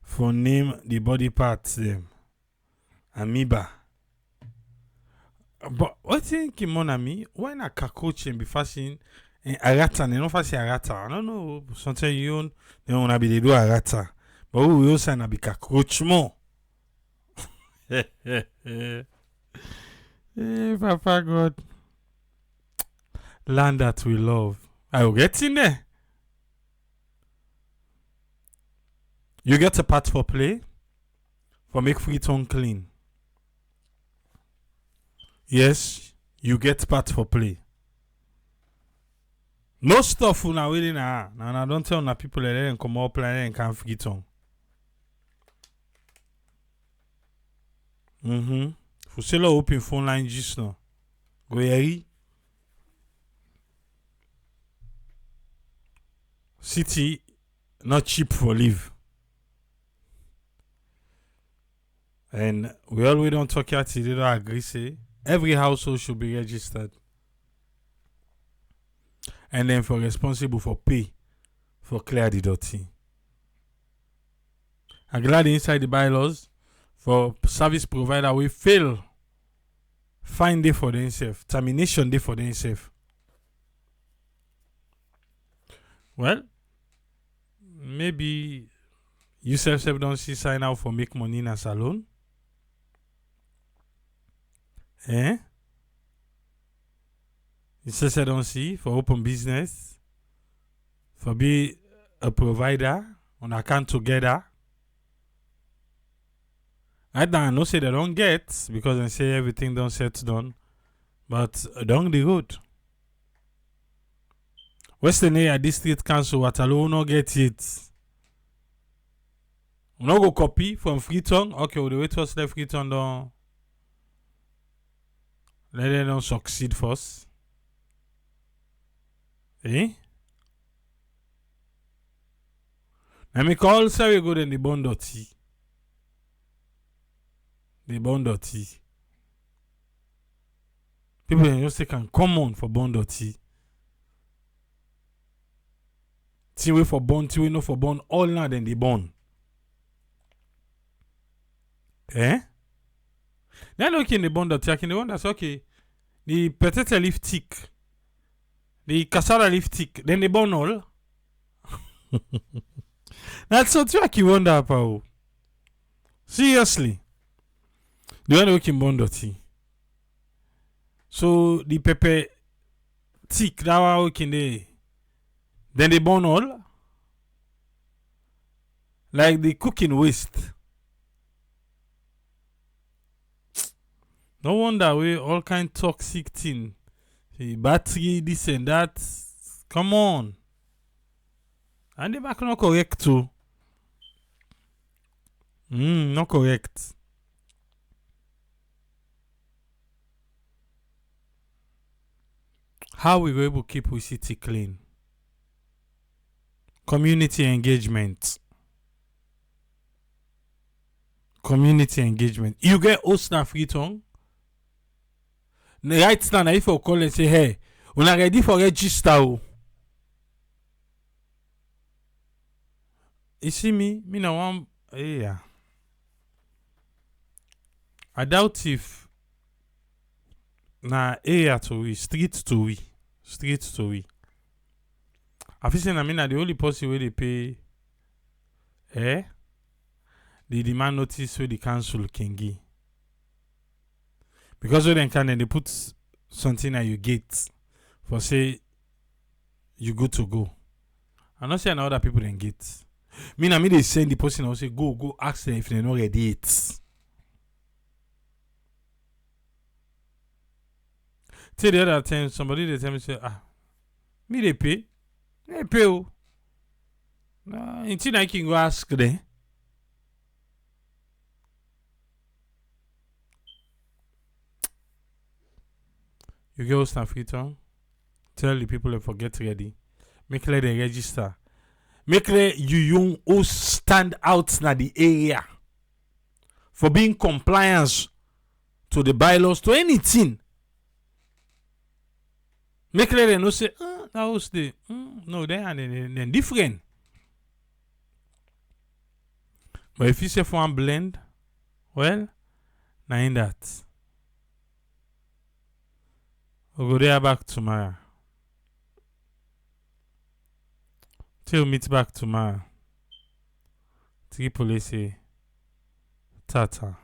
A: for name the body parts them. Amoeba. But what think mon ami? When a cockroach and be fasting arata, they don't fasting arata. I don't know. Sometimes you don't have to do arata. But we also have to cockroach more. Papa God. Land that we love. I will get in there. You get a part for play. For make Freetown clean. Yes, you get part for play. No stuff una really na. Now don't tell na people that they come up and can Freetown. For sale open phone line just now. Go here. City not cheap for live. And we always don't talk at they don't agree say every household should be registered. And then for responsible for pay for clear the dirty. I'm glad inside the bylaws for service provider we fail. Fine day for themselves. Termination day for themselves. Well, maybe You self don't see sign out for make money in a salon? Eh? You self don't see for open business? For be a provider on account together? Right now, I know say they don't get because they say everything don't set done. But down the road. Western Area District Council, Waterloo, no get it. We no go copy from Freetown. Okay, we'll wait for the Freetown don't. Let them don't succeed first. Eh? Let me call Sorry good in the Bondoti. The Bondoti. People in just can come on for Bondoti. Tiwe for bond, tiwe no for bond, all now then the bond. Eh? Then look in the Bondoti, I can the one that's okay. The potato leaf thick. The cassava leaf thick. Then the bond all. That's what you wonder about. Seriously. The one looking Bondoti. So the pepper thick that one working there. Then they burn all. Like the cooking waste. No wonder we all kind toxic thing. The battery, this and that. Come on. And the back not correct too. Not correct. How we go able to keep we city clean? Community engagement. Community engagement. You get host na Freetown. Right now, if you call and say, hey, we are ready for register. You see me? Me no one. Yeah. I doubt if na area to we, street to we. I feel saying I mean the only person where they pay the demand notice where the council can give. Because when they put something at your gate for say you good to go. I'm not saying other people then get. Me they send the person and say go ask them if they're not ready it. Till the other time somebody they tell me say me they pay. They pay. Until I can go ask them. You go to Freetown. Tell the people to get ready. Make them register. Make them you stand out na the area for being compliance to the bylaws to anything. Make them no say that was the no they are then different. But if you say for one blend, well, now in that. We'll go there back tomorrow. Till meet back tomorrow. Three police say, Tata.